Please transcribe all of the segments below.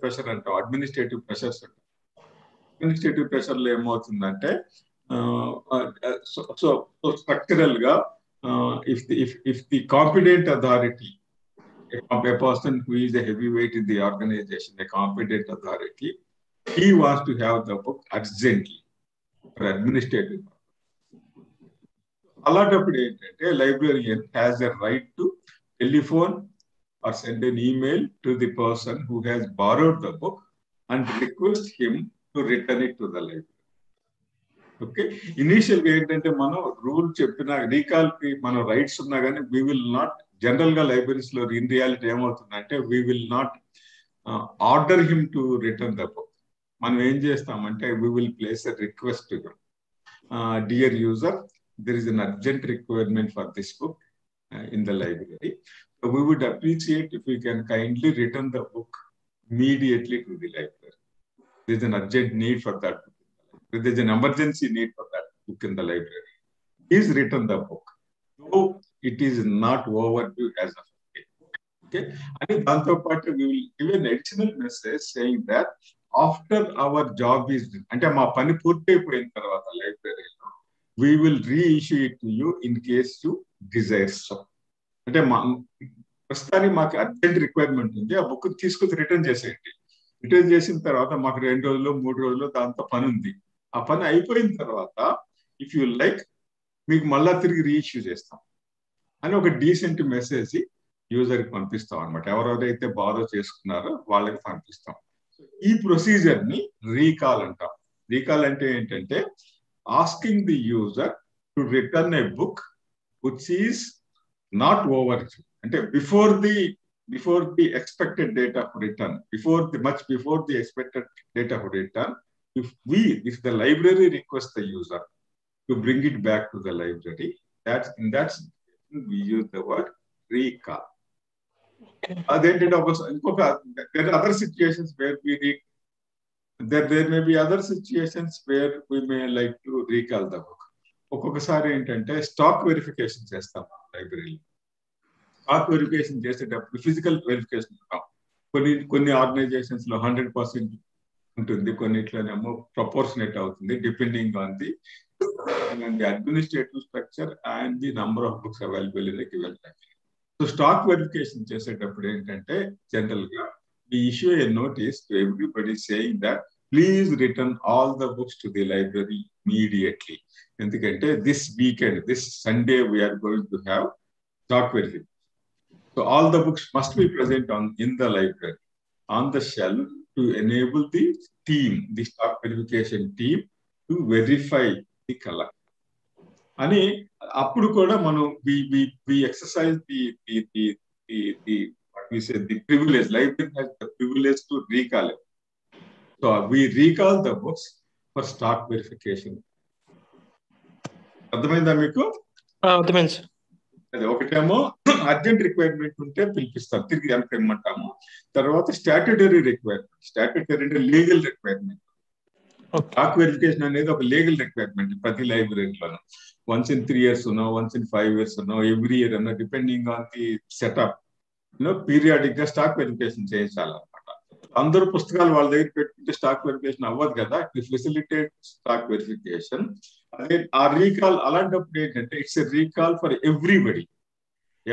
Pressure అంటాం, administrative pressures అంటాం. Administrative pressure లో ఏమవుతుందంటే సో స్ట్రక్చరల్ గా if the competent authority, a person who is a heavyweight in the organization, a competent authority, he wants to have the book urgently for administrative. అలాంటప్పుడు ఏంటంటే librarian has a right to telephone or send an email to the person who has borrowed the book and request him to return it to the library. Okay, initial గా ఏంటంటే మనం rule చెప్పిన recall కి మనం rights ఉన్నా కానీ we will not, general గా libraries లో ఇన్ రియాలిటీ ఏమవుతుందంటే we will not order him to return the book. మనం ఏం చేస్తామంటే we will place a request to him, dear user, there is an urgent requirement for this book in the library. So we would appreciate if you can kindly return the book immediately to the library. There is an urgent need for that book. There is an emergency need for that book in the library. Please return the book, though it is not overdue as of today. Okay, and danto part we will give an additional message saying that after our job is done, ante ma pani purti ayipoyin tarvata library lo we will reissue it to you in case you desire so. అంటే ప్రస్తుతానికి మాకు urgent requirement ఉంది, ఆ book తీసుకొచ్చి return చేసేయండి. Return చేసిన తర్వాత మాకు 2 రోజులు 3 రోజులు దాంతో పని ఉంది. ఆ పని అయిపోయిన తర్వాత ఇఫ్ యూ లైక్ మీకు మళ్ళా తిరిగి రీఇష్యూ చేస్తాం అని ఒక డీసెంట్ మెసేజ్ యూజర్కి పంపిస్తాం అనమాట. ఎవరెవరైతే బారో చేసుకున్నారో వాళ్ళకి పంపిస్తాం. ఈ ప్రొసీజర్ ని రీకాల్ అంటాం. రీకాల్ అంటే ఏంటంటే asking the user to return a book which is not overdue. And before the expected date of return, much before the expected date of return, if the library requests the user to bring it back to the library, in that we use the word recall. Then there are other situations where there may be other situations where we may like to recall the book. ఒక్కొక్కసారి ఏంటంటే stock verification చేస్తాం లైబ్రరీలో. Stock verification చేసేటప్పుడు physical verification కొన్ని organisations లో 100% ఉంటుంది, కొన్నిట్లోనేమో proportionate అవుతుంది depending on the administrative structure and the number of books available in the given library. So stock verification చేసేటప్పుడు ఏంటంటే జనరల్ గా we issue a notice to everybody saying that please return all the books to the library immediately. Endukante this weekend, this Sunday, we are going to have stock verification. So all the books must be present in the library on the shelf to enable the team, the stock verification team, to verify the collection. Ani appudu kuda manu we exercise the we say the privilege. Library has the privilege to recall it. So we recall the books for stock verification. అర్థమైందా మీకు? అర్థమైంది sir. అదే ఒకటేమో urgent requirement ఉంటే పిలిపిస్తారు, తిరిగి వెనక్కి ఇమ్మంటాము. తర్వాత statutory requirement. Statutory అంటే లీగల్ రిక్వైర్మెంట్. స్టాక్ వెరిఫికేషన్ అనేది ఒక లీగల్ రిక్వైర్మెంట్ ప్రతి లైబ్రరీలోనూ. once in 3 years ఉన్నా, once in 5 years ఉన్నా, ఎవ్రీ ఇయర్ అన్నా, depending on the setup periodic గా స్టాక్ వెరిఫికేషన్ చేయించాలన్నమాట. అందరూ పుస్తకాలు వాళ్ళ దగ్గర పెట్టుకుంటే స్టాక్ వెరిఫికేషన్ అవ్వదు కదా. Facilitate stock verification. అదే ఆ రీకాల్ అలాంటప్పుడు ఏంటంటే it's a recall for everybody.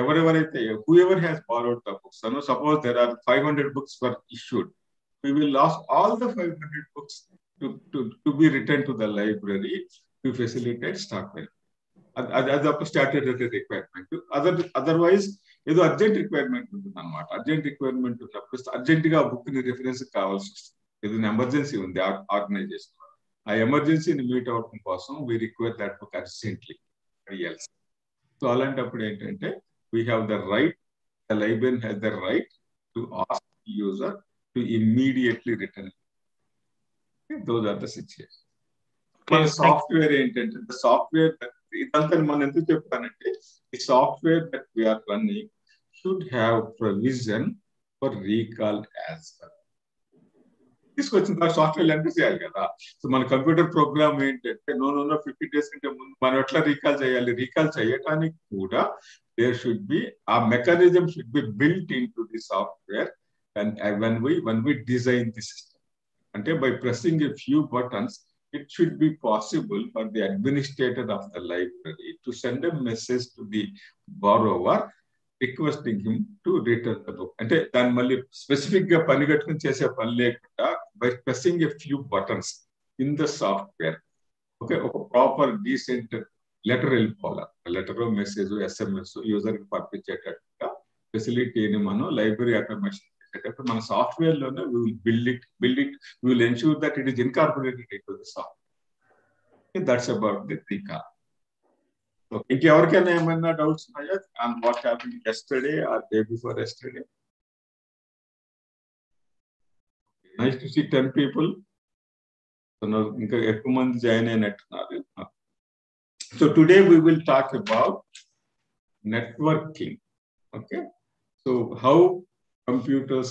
ఎవరెవరైతే whoever has borrowed the books, suppose there are 500 books were issued, we will ask all the 500 books to be returned to the library to facilitate stock verification. అది ఒక statutory requirement. Otherwise ఏదో urgent requirement ఉంటుంది అనమాట. Urgent requirement ఉన్నప్పుడు urgent గా book ని reference కావాల్సి వస్తుంది. ఏదైనా ఎమర్జెన్సీ ఉంది ఆర్గనైజేషన్, ఆ ఎమర్జెన్సీని మీట్ అవడం కోసం we require that book urgently. So అలాంటప్పుడు ఏంటంటే we have the right, the library has the right to ask the user to immediately return. Those are the situation. మన సాఫ్ట్వేర్ ఏంటంటే ద సాఫ్ట్వేర్ ఇదంతా మనం ఎందుకు చెప్తానంటే the software that we are running should have provision for recall as well. తీసుకొచ్చిన తర్వాత software enter చేయాలి కదా. సో మన కంప్యూటర్ ప్రోగ్రామ్ ఏంటంటే 50 days కంటే ముందు మనం ఎట్లా రీకాల్ చేయాలి, రీకాల్ చేయడానికి కూడా దేర్ షుడ్ బి ఆ mechanism should be built in to the software when we design the system. And by pressing a few buttons, it should be possible for the administrator of the library to send a message to the borrower requesting him to return the book. And then specific by pressing a few buttons in the software. Okay, a proper decent letter letter message SMS user facility library automation. మన software లోనే we will build it, we will ensure that it is incorporated into the software. That's about the recap. Okay. ఇంకెవరికైనా ఏమైనా doubts ఉన్నాయా on what happened yesterday or day before yesterday? Nice to see 10 people. ఇంకా ఎక్కువ మంది join అయినట్టున్నారు. So today we will talk about networking. Okay, so how computers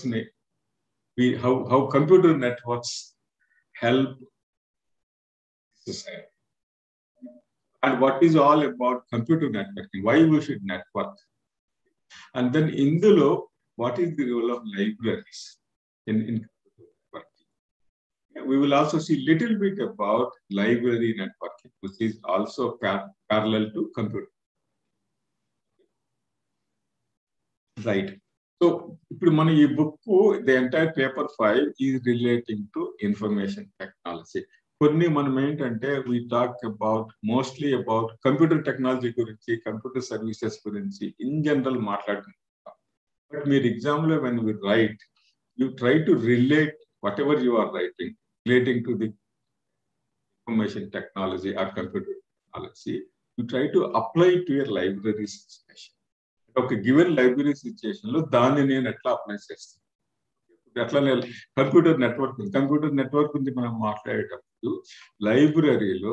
how computer networks help society, and what is all about computer networking, why we should network, and then indulo what is the role of libraries in networking. We will also see little bit about library networking, which is also parallel to computer. Right. So, the entire paper 5 is relating to information technology. We talk about mostly about computer technology, computer services, in general. But in exam, when we write, you try to relate whatever you are writing relating to the information technology or computer technology. You try to apply it to your library situation. Okay, given library situation lo దాన్ని నేను ఎట్లా apply చేస్తాను. అట్లానే computer network గురించి మనం మాట్లాడేటప్పుడు లైబ్రరీలో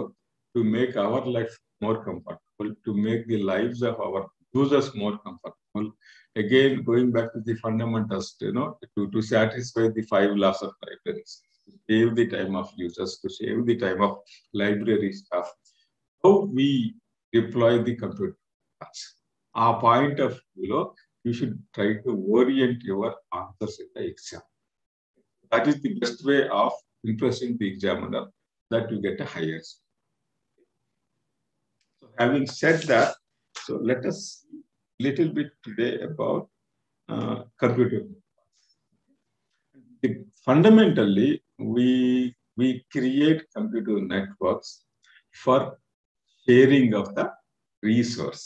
to make our life more comfortable, to make the lives of our users more comfortable. Again, going back to the fundamentals, to satisfy the 5 laws of libraries, to save the time of users, to save the time of library staff. How we deploy the computer? Our point of view, you should try to orient your answers in the exam. That is the best way of impressing the examiner, that you get a higher score. So having said that, so let us see a little bit today about computer networks. Fundamentally, we create computer networks for sharing of the resource.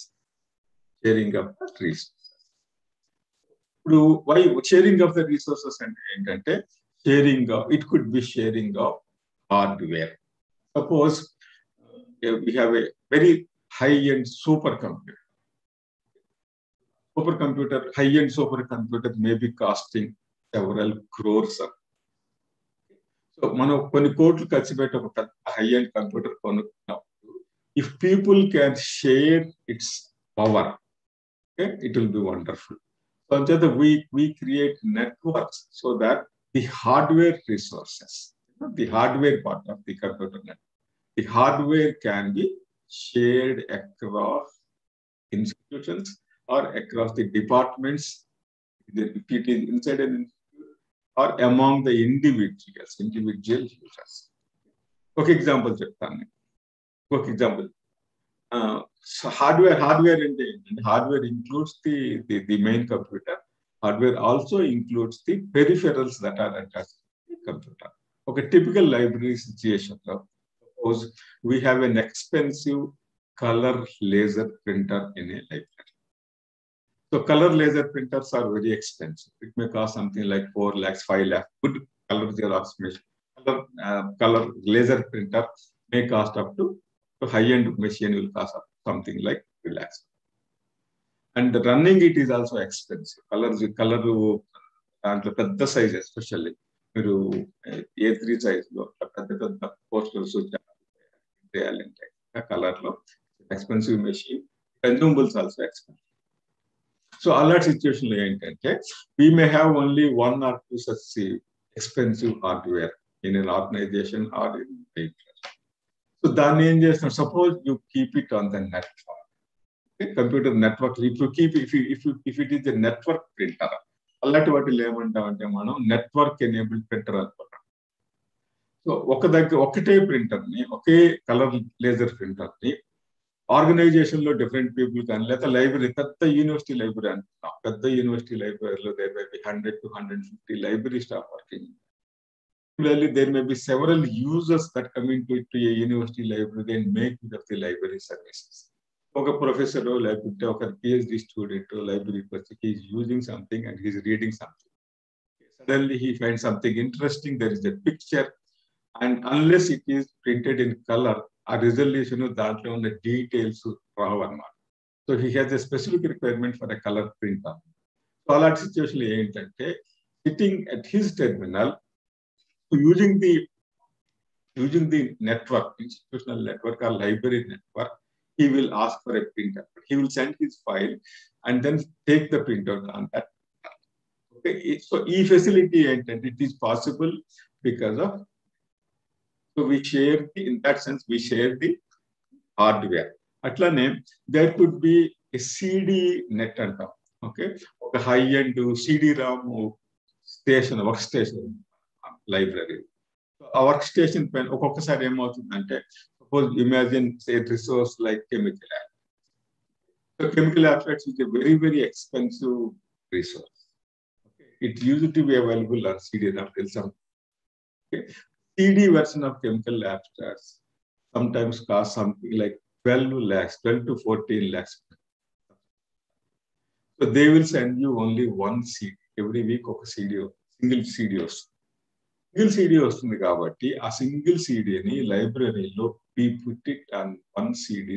Why sharing of the resources and sharing of, it could be sharing of hardware. Suppose we have a very high-end supercomputer. High-end supercomputer may be costing several crores. So, కొన్ని కోట్లు ఖర్చు పెట్టి ఒక high-end computer కొనుక్కున్నప్పుడు, if people can share its power, okay, it will be wonderful. So we create networks so that the hardware resources, the hardware part of the computer network, the hardware can be shared across institutions or across the departments, if it is inside an institute, or among the individual users. Okay, example. So hardware includes the main computer. Hardware also includes the peripherals that are attached to the computer. Okay, typical library situation. Suppose we have an expensive color laser printer in a library. So color laser printers are very expensive. It may cost something like 4 lakhs, 5 lakhs. Good color Xerox machine, color laser printer may cost up to high-end machine will cost up something like 2 lakhs. And running it is also expensive. Color and the size especially. A3 size posters color expensive machine. Consumables also expensive. So all that situation we may have only 1 or 2 such expensive hardware in an organization or in a so suppose you keep it on the network. Okay? Computer network. If it is a network printer, అలాంటి వాటిలో ఏమంటామంటే మనం network enabled printer అనుకుంటాం. So ఒకటే ప్రింటర్ని, ఒకే colour laser ప్రింటర్ని organisation లో different people కానీ, లేదా library, పెద్ద యూనివర్సిటీ లైబ్రరీ అనుకుంటాం. పెద్ద యూనివర్సిటీ లైబ్రరీలో there may be 100 to 150 library staff working. Similarly, there may be several users that come into a university library and make use of the library services. ఒక professor లేకపోతే ఒక PhD student లైబ్రరీకి వచ్చి he's using something and he's reading something. Suddenly he finds something interesting, there is a picture, and unless it is printed in color, ఆ resolution దాంట్లో ఉన్న details రావు అన్నమాట. So he has a specific requirement for a colour printer. So అలాంటి situation ఏంటంటే sitting at his terminal using the network, institutional network or library network, he will ask for a printer. He will send his file and then take the printout on that. Okay, so e facility and it is possible because of, so we share in that sense we share the hardware. Atlane there could be a CD net antam. Okay, a high end CD-ROM station, workstation library. So a workstation pen ఒక్కొక్కసారి ఏమవుతుందంటే, suppose imagine say resource like chemical abstracts. So chemical abstracts is a very, very expensive resource. Okay. It used to be available on CD-ROM till some. Okay. CD version of chemical abstracts sometimes cost something like 12 to 14 lakhs. So they will send you only one CD every week of a CD, single CD. Single CD వస్తుంది కాబట్టి ఆ single CDని లైబ్రరీలో we put it on one CD.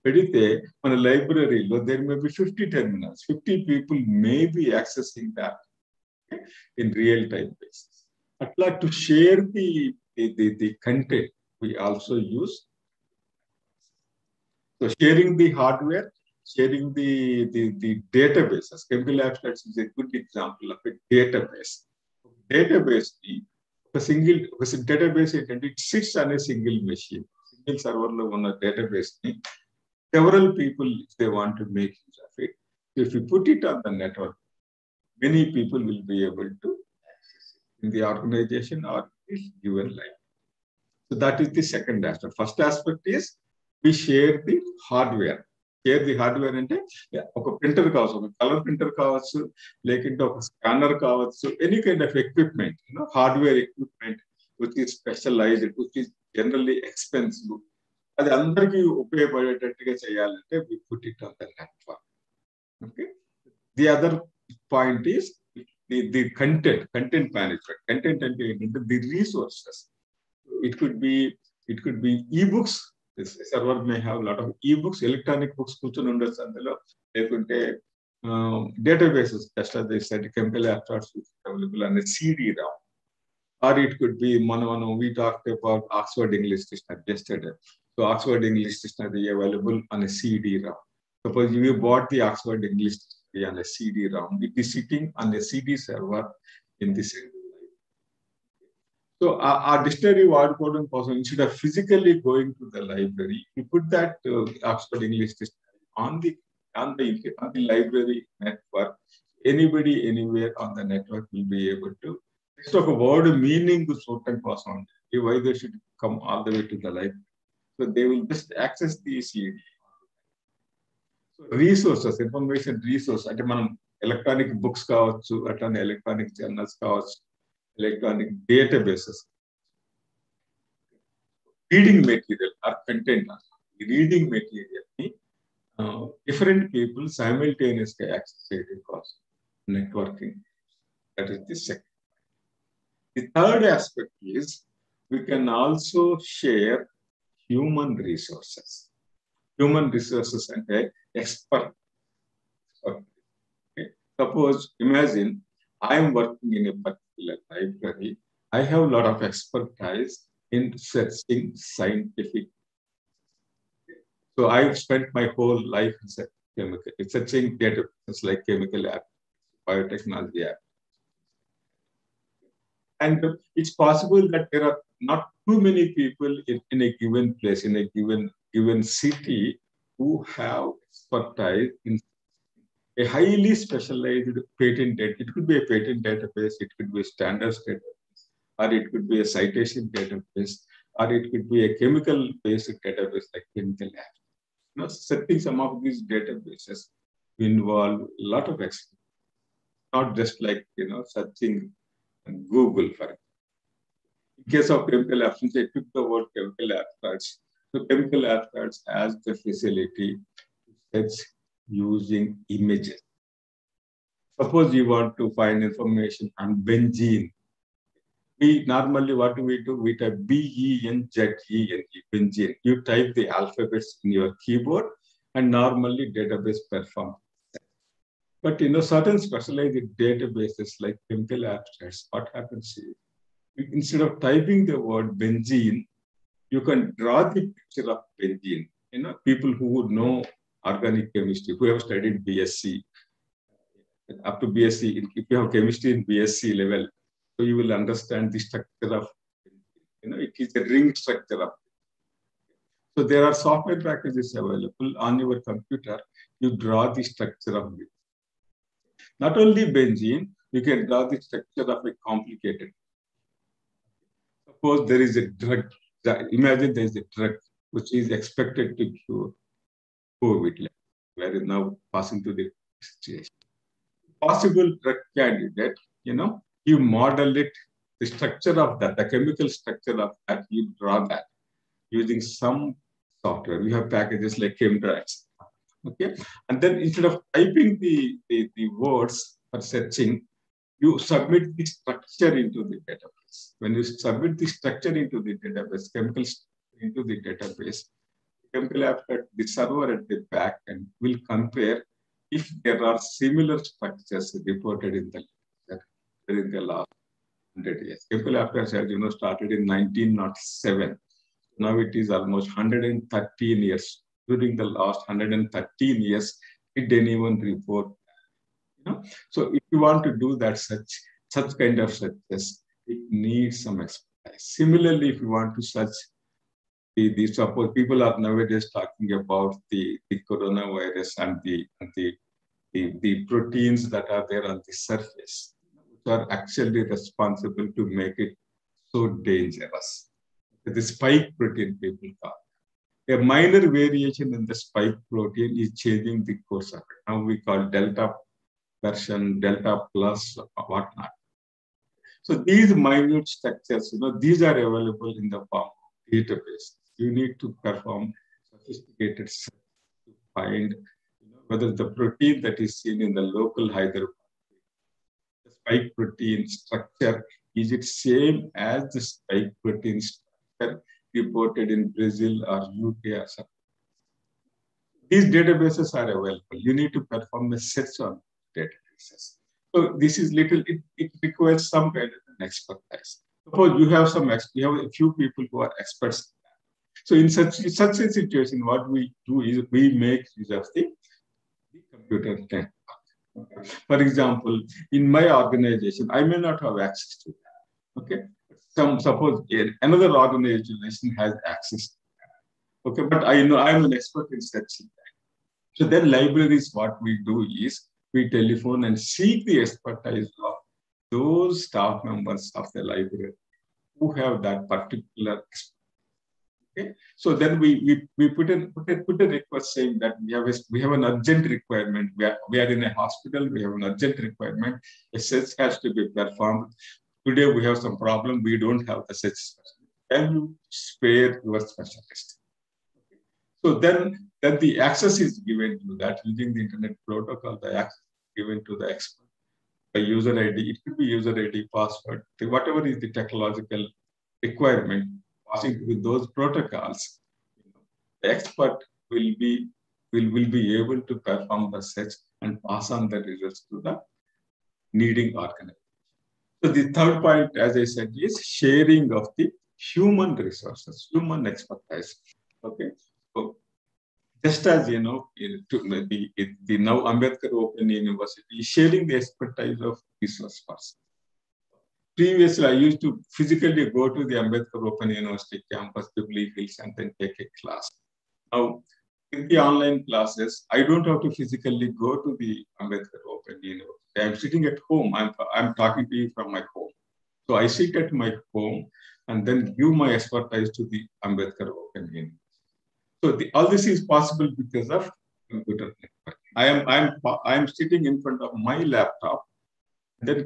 పెడితే మన లైబ్రరీలో there may be 50 terminals, 50 people may be accessing that in real time basis. Atla to share the content, we also use. So sharing the hardware, sharing the databases. Chemical abstracts is a good example of a database. Database, a single database, it sits on a single machine, single server on a database. Several people, if they want to make use of it, if you put it on the network, many people will be able to access it in the organization or in given life. So that is the second aspect. First aspect is we share the hardware. Share the hardware అంటే ఒక printer కావచ్చు, ఒక colour printer కావచ్చు, లేకుంటే ఒక scanner కావచ్చు, any kind of equipment, hardware equipment which is specialised, which is generally expensive, అది అందరికీ ఉపయోగపడేటట్టుగా చేయాలంటే we put it on the network. Okay. The other point is the content management. Content అంటే ఏంటంటే the resources. It could be e-books. This server may have a lot of e-books, electronic books కూర్చొని ఉండొచ్చు అందులో, లేకుంటే databases, just as they said, chemical abstracts available on a CD-ROM. Or it could be, we talked about Oxford English Dictionary yesterday. So Oxford English Dictionary available on a CD-ROM. Suppose you bought the Oxford English Dictionary on a CD-ROM, it is sitting on a CD server in the central library. So our dictionary వాడుకోవడం కోసం, instead of physically going to the library, we put that Oxford English Dictionary on the library network. Anybody anywhere on the network will be able to just ఒక word meaning చూడటం కోసం, why they should come all the way to the library. So they will just access the CD. So resources, information resource, అంటే మనం electronic books కావచ్చు, అట్లానే electronic journals కావచ్చు, electronic databases, reading material or content. Reading material, different people simultaneously access it because networking. That is the second. The third aspect is we can also share human resources. Human resources and expert. Okay. Suppose, imagine I am working in a particular library. I have a lot of expertise in searching scientific. So I've spent my whole life in searching databases like chemical apps, biotechnology apps. And it's possible that there are not too many people in a given place, in a given city, who have expertise in A highly specialized patent data, it could be a patent database, it could be a standards database, or it could be a citation database, or it could be a chemical-based database like chemical lab. Setting some of these databases involve a lot of experience, not just like, searching Google for it. In case of chemical abstracts, I took the word chemical abstracts. So chemical abstracts has the facility to search using images. Suppose you want to find information on benzene. We normally, what do? We type B-E-N-Z-E-N-E, benzene. You type the alphabets in your keyboard, and normally database performs. But certain specialized databases like chemical abstracts, what happens is, instead of typing the word benzene, you can draw the picture of benzene. People who would know organic chemistry, who have studied BSc, up to BSc, if you have chemistry in BSc level, so you will understand the structure of, it is a ring structure of. So there are software packages available on your computer. You draw the structure of it. Not only benzene, you can draw the structure of a complicated. Suppose there is a drug. Imagine there is a drug which is expected to cure COVID. We are now passing to the situation. Possible drug candidate, you model it, the structure of that, the chemical structure of that, you draw that using some software. We have packages like ChemDrax. Okay. And then instead of typing the words for searching, you submit the structure into the database. When you submit the structure into the database, chemicals into the database, chemical abstract, the server at the back end will compare if there are similar structures reported in the last 100 years. Chemical abstracts, as started in 1907. Now it is almost 113 years. During the last 113 years, it didn't even report. So if you want to do that such kind of searches, it needs some expertise. Similarly, if you want to search the suppose people are nowadays talking about the coronavirus and the proteins that are there on the surface, which are actually responsible to make it so dangerous. The spike protein people call. A minor variation in the spike protein is changing the course of it. Now we call delta version, delta plus, whatnot. So these minute structures, these are available in the form of database. You need to perform sophisticated search to find whether the protein that is seen in the local Hyderabad, the spike protein structure, is it same as the spike protein structure reported in Brazil or UK or something. These databases are available. You need to perform a search on databases. So this is it requires some kind of an expertise. Suppose you have a few people who are experts. So in such a situation, what we do is we make use of the computer network. For example, in my organization, I may not have access to that. Okay. Suppose another organization has access to that. Okay, but I know I'm an expert in searching that. So then libraries, what we do is we telephone and seek the expertise of those staff members of the library who have that particular expertise. Okay, so then we put a request saying that we have an urgent requirement. We are in a hospital. We have an urgent requirement. A search has to be performed. Today we have some problem. We don't have the search specialist. Can you spare your specialist? Okay. So then the access is given to that using the internet protocol. The access is given to the expert by user ID. It could be user ID, password, whatever is the technological requirement. Passing with those protocols, the expert will be able to perform the search and pass on the results to the needing organization. So the third point, as I said, is sharing of the human resources, human expertise. Okay, so just as the now Ambedkar Open University is sharing the expertise of resource persons. Previously, I used to physically go to the Ambedkar Open University campus, Jubilee Hills, and then take a class. Now, In the online classes, I don't have to physically go to the Ambedkar Open University. I'm sitting at home. I'm talking to you from my home. So I sit at my home and then give my expertise to the Ambedkar Open University. So all this is possible because of computer network. I'm sitting in front of my laptop. Then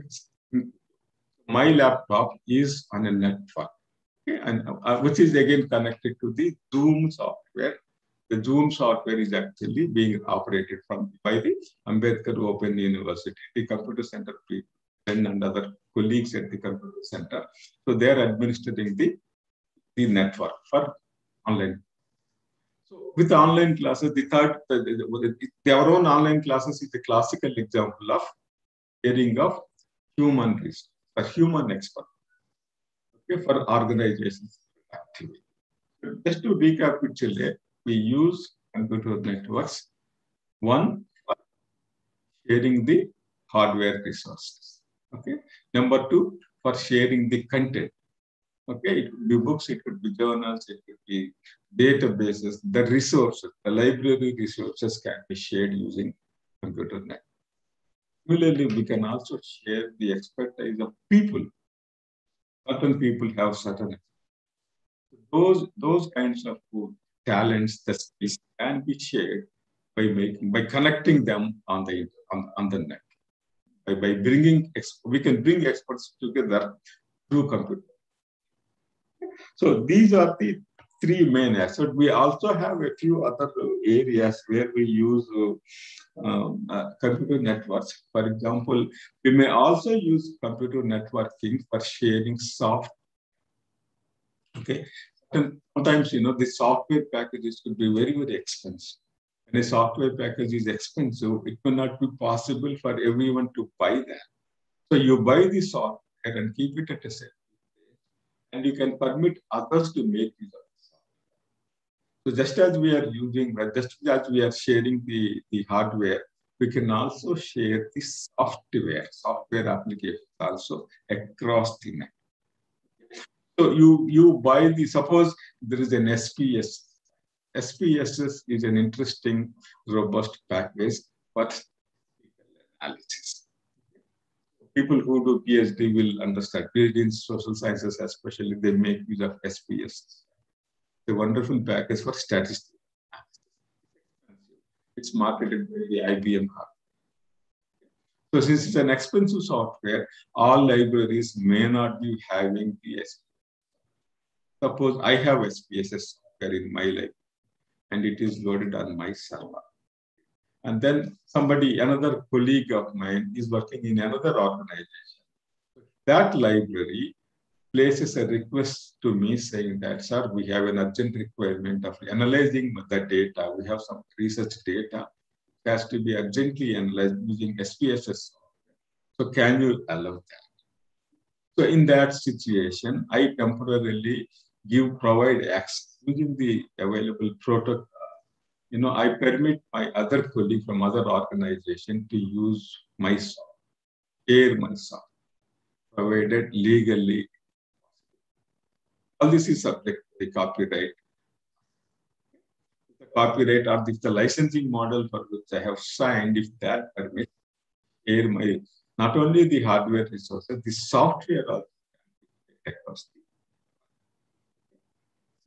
my laptop is on a network, okay, and which is again connected to the Zoom software. The Zoom software is actually being operated by the Ambedkar Open University, the computer center people, and other colleagues at the computer center. So they are administering the network for online. So with online classes, our own online classes is a classical example of sharing of human resource, a human expert, okay, for organizations activity. Just to recapitulate, we use computer networks, one, for sharing the hardware resources. Okay. Number two, for sharing the content. Okay, it could be books, it could be journals, it could be databases, the resources, the library resources can be shared using computer network. Similarly, we can also share the expertise of people. Certain people have certain those kinds of talents, the skills can be shared by connecting them on the net. By bringing we can bring experts together through computer. So these are the three main aspects. We also have a few other areas where we use computer networks. For example, we may also use computer networking for sharing software. Okay, and sometimes the software packages could be very, very expensive. When a software package is expensive, it may not be possible for everyone to buy that. So you buy the software and keep it at a set, and you can permit others to make use of the software. So just as we are sharing the hardware, we can also share the software applications also across the net. So you buy suppose there is an SPS. SPSS is an interesting, robust package for analysis. People who do PhD will understand. PhD in social sciences, especially, they make use of SPS. It's a wonderful package for statistics. It's marketed by the IBM. So since it's an expensive software, all libraries may not be having the SPS. Suppose I have SPSS software in my library, and it is loaded on my server. And then another colleague of mine is working in another organization. That library places a request to me saying that, sir, we have an urgent requirement of analyzing the data. We have some research data. It has to be urgently analyzed using SPSS software. So can you allow that? So in that situation, I temporarily provide access using the available protocol. I permit my other colleague from other organization to use my software, share my software, provided legally. All this is subject to the copyright. The copyright or the licensing model for which I have signed, if that permits, share my not only the hardware resources, the software also.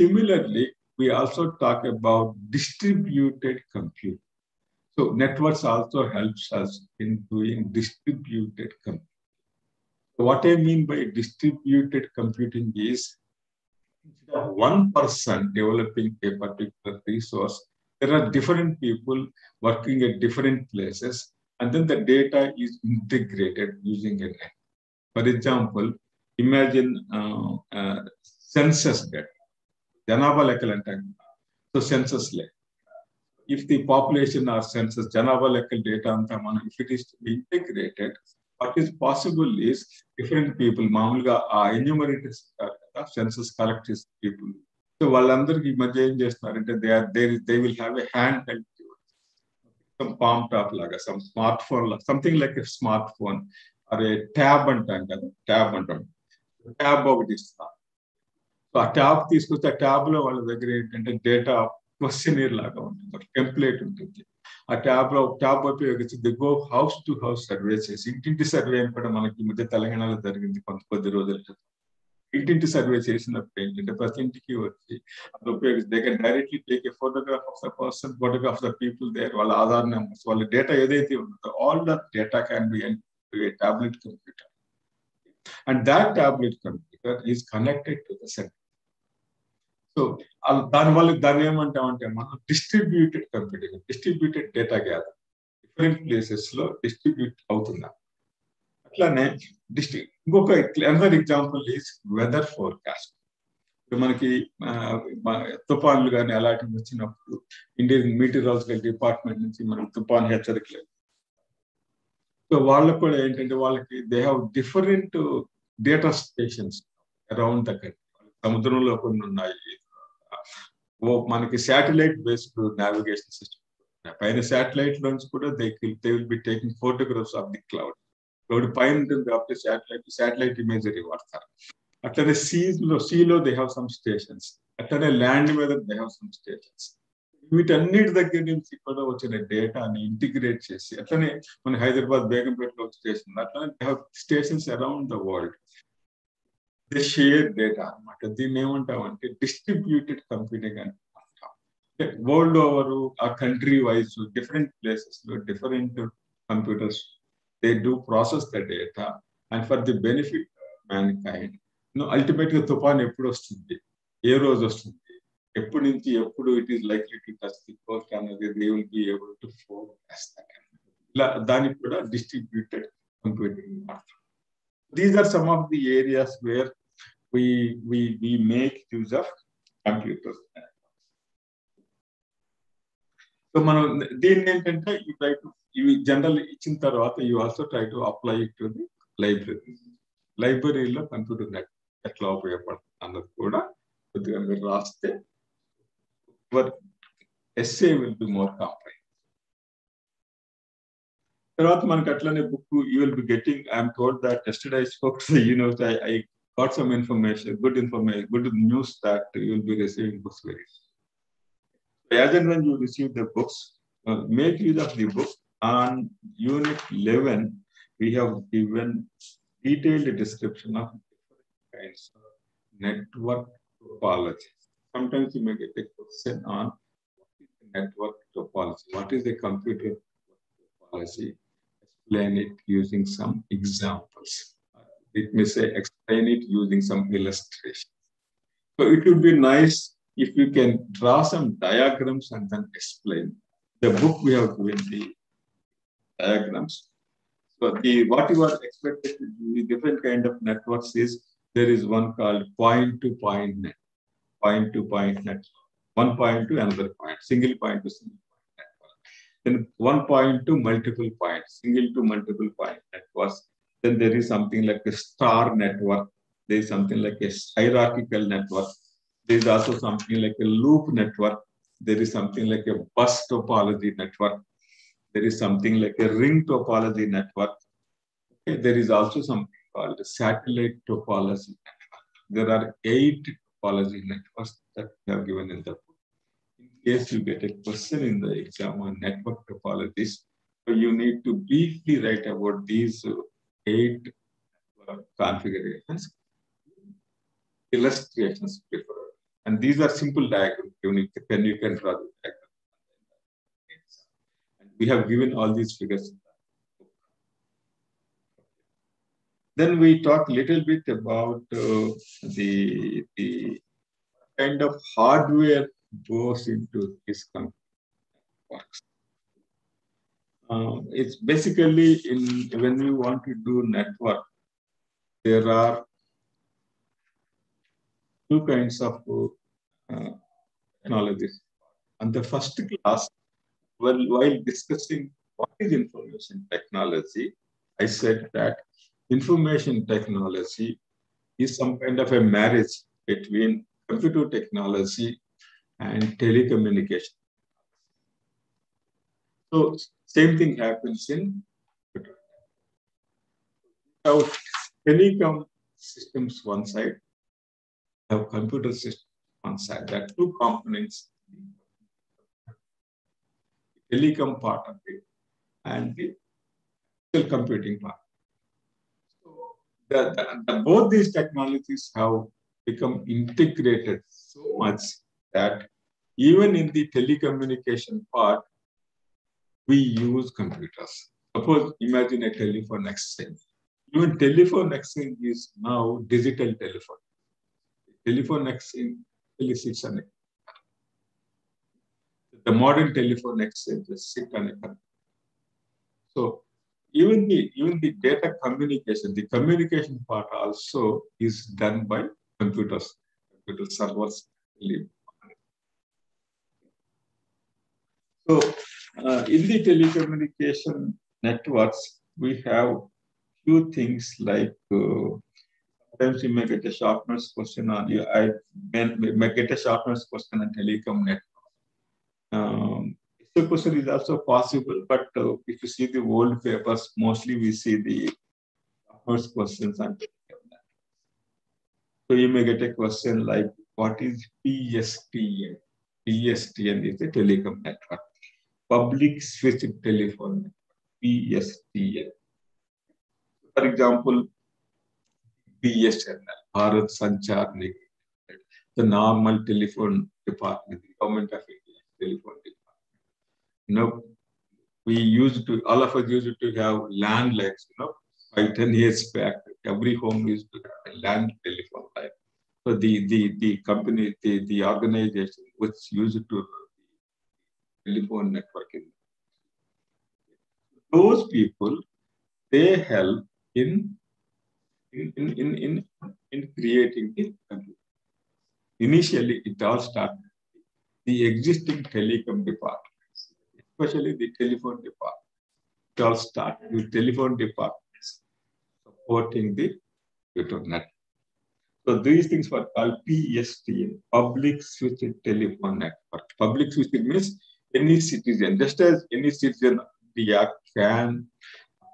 Similarly, we also talk about distributed computing. So networks also helps us in doing distributed computing. So what I mean by distributed computing is instead of one person developing a particular resource, there are different people working at different places, and then the data is integrated using a net. For example, imagine census data. Janaba lekkal antaru. So census lek. If the population or census Janaba lekkal data anta manam if it is to be integrated, what is possible is different people మామూలుగా enumerators census collectors people. So వాళ్ళందరికీ ఈ మధ్య ఏం చేస్తున్నారంటే they will have a handheld device, some palm top laga, some smartphone, something like a smartphone or a tab అంటాం కదా, tab ఒకటి ఇస్తారు. సో ఆ ట్యాబ్ తీసుకొస్తే ఆ ట్యాబ్ లో వాళ్ళ దగ్గర ఏంటంటే డేటా క్వశ్చనీర్ లాగా ఉంటుంది, ఒక టెంప్లెట్ ఉంటుంది. ఆ ట్యాబ్ ఉపయోగించి the go house to house survey చేసి, ఇంటింటి సర్వే అని కూడా మనకి ఈ మధ్య తెలంగాణలో జరిగింది కొద్ది రోజుల క్రితం. ఇంటింటి సర్వే చేసినప్పుడు ఏంటంటే ప్రతి ఇంటికి వచ్చి అది ఉపయోగించి they can directly take a photograph of the person, photograph of the people there, వాళ్ళ ఆధార్ నెంబర్స్, వాళ్ళ డేటా ఏదైతే ఉంటుందో all the data can be entered a tablet computer, and that tablet computer is connected to the centre. So దాన్ని ఏమంటామంటే మనం distributed computing, distributed data gather different places లో distribute అవుతుందా. అట్లానే ఇంకొక another example is weather forecast. మనకి తుఫాన్లు కానీ అలాంటివి వచ్చినప్పుడు ఇండియన్ మీటీరియాలజికల్ డిపార్ట్మెంట్ నుంచి మనం తుఫాన్ హెచ్చరికలు, సో వాళ్ళకు కూడా ఏంటంటే వాళ్ళకి they have different data stations around the country. సముద్రంలో కొన్ని ఉన్నాయి, మనకి శాటిలైట్ బేస్డ్ నావిగేషన్ సిస్టమ్ పైన, శాటిలైట్ లోంచి కూడా they will be taking photographs of the cloud. Cloud పైన ఉంటుంది కాబట్టి శాటిలైట్ ఇమేజరీ వాడతారు. అట్లనే సీలో దే హ్యావ్ సమ్ స్టేషన్స్, అట్లనే ల్యాండ్ మీద దే హ్యావ్ సమ్ స్టేషన్స్. వీటన్నిటి దగ్గర నుంచి కూడా వచ్చిన డేటాని ఇంటిగ్రేట్ చేసి, అట్లనే మన హైదరాబాద్ బేగంపేటలో స్టేషన్, అట్లనే they have stations around the world. They share data అనమాట. దీన్ని ఏమంటామంటే డిస్ట్రిబ్యూటెడ్ కంప్యూటింగ్ అని అంటాం. వరల్డ్ ఓవర్ ఆ కంట్రీ వైజ్ డిఫరెంట్ ప్లేసెస్ లో different computers they do process the data and for the benefit man kind. Ultimate గా తుఫాన్ ఎప్పుడు వస్తుంది, ఏ రోజు వస్తుంది, ఎప్పటి నుంచి ఎప్పుడు it is likely to touch the coast అనేది they will be able to forecast that. ఇలా దానికి కూడా డిస్ట్రిబ్యూటెడ్ కంప్యూటింగ్ వాడతాం. These are some of the areas where we make use of computers. So మనం దీన్ని ఏంటంటే ఇవి జనరల్ ఇచ్చిన తర్వాత you also try to apply it to the library. లైబ్రరీలో కంప్యూటర్ నెట్ ఎట్లా ఉపయోగపడుతుంది అన్నది కూడా కొద్దిగా మీరు రాస్తే your essay will be more comprehensive. తర్వాత మనకి అట్లనే book you will be getting, I'm told that yesterday I spoke to the university, I got some information, good news that you will be receiving books very soon. As and when you receive the books, make use of the book. On unit 11, we have given detailed description of different kinds of network topology. Sometimes you may get a question on what is the network topology, what is the computer topology. Explain it using some examples. Let me say, explain it using some illustration. So it would be nice if you can draw some diagrams and then explain. The book we have given the diagrams. So what you are expected to do, the different kind of networks is, there is one called point-to-point net, point-to-point network, one point to another point, single point to single point network. Then one point to multiple points, single to multiple point networks. Then there is something like a star network. There is something like a hierarchical network. There is also something like a loop network. There is something like a bus topology network. There is something like a ring topology network. Okay. There is also something called a satellite topology network. There are 8 topology networks that we have given in the book. In case you get a question in the exam on network topologies, so you need to briefly write about these 8 configurations, illustrations preferred. And these are simple diagrams. You can draw the diagram. And we have given all these figures. Then we talk a little bit about the kind of hardware goes into this networks. It's basically when we want to do network, there are 2 kinds of technologies. And the first class, while discussing what is information technology, I said that information technology is some kind of a marriage between computer technology and telecommunication. So same thing happens in computer. Now, telecom systems one side, have computer systems one side. There are 2 components. telecom part of it and the actual computing part. So both these technologies have become integrated so much that even in the telecommunication part, we use computers. Suppose, imagine a telephone exchange. Even telephone exchange is now digital telephone. Telephone exchange sits on it. The modern telephone exchanges sit on a computer. So even the data communication, the communication part also is done by computers, computer servers. So in the telecommunication networks, we have few things like sometimes you may get a short notice question on you. I may get a short notice question on telecom network. This question is also possible, but if you see the old papers, mostly we see the first questions on telecom networks. So you may get a question like, what is PSTN? PSTN is a telecom network. Public switched telephone network, PSTN. For example, BSNL, Bharat Sanchar Nigam, the normal telephone department, the government of India telephone department. All of us used to have landlines, 5-10 years back, every home used to have a land telephone line. So the company, the organization which used to run the telephone network, those people, they help in creating the computer. Initially, it all started with the existing telecom departments, especially the telephone department. It all started with telephone departments supporting the computer network. So these things were called PSTN, Public Switched Telephone Network. Public switched means any citizen, just as any citizen of the act can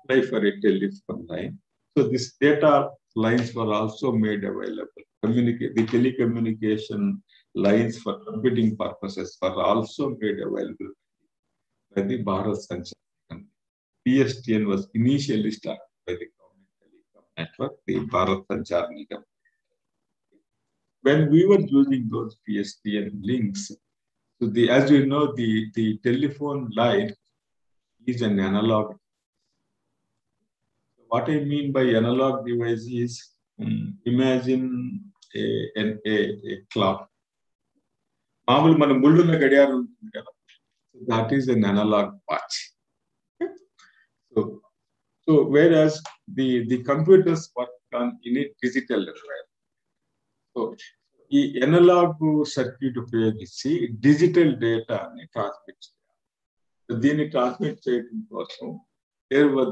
apply for a telephone line. So this data lines were also made available. The telecommunication lines for computing purposes were also made available by the Bharat Sanchar Nigam. PSTN was initially started by the government telecom network, the Bharat Sanchar Nigam. When we were using those PSTN links, so as you know, the telephone line is an analog. What I mean by analog device is, imagine a clock. That is an analog watch. So whereas the computers work on in a digital environment. So ఈ analogue circuit ఉపయోగించి digital డేటాని transmit చేయాలి. దీన్ని transmit చేయడం కోసం there was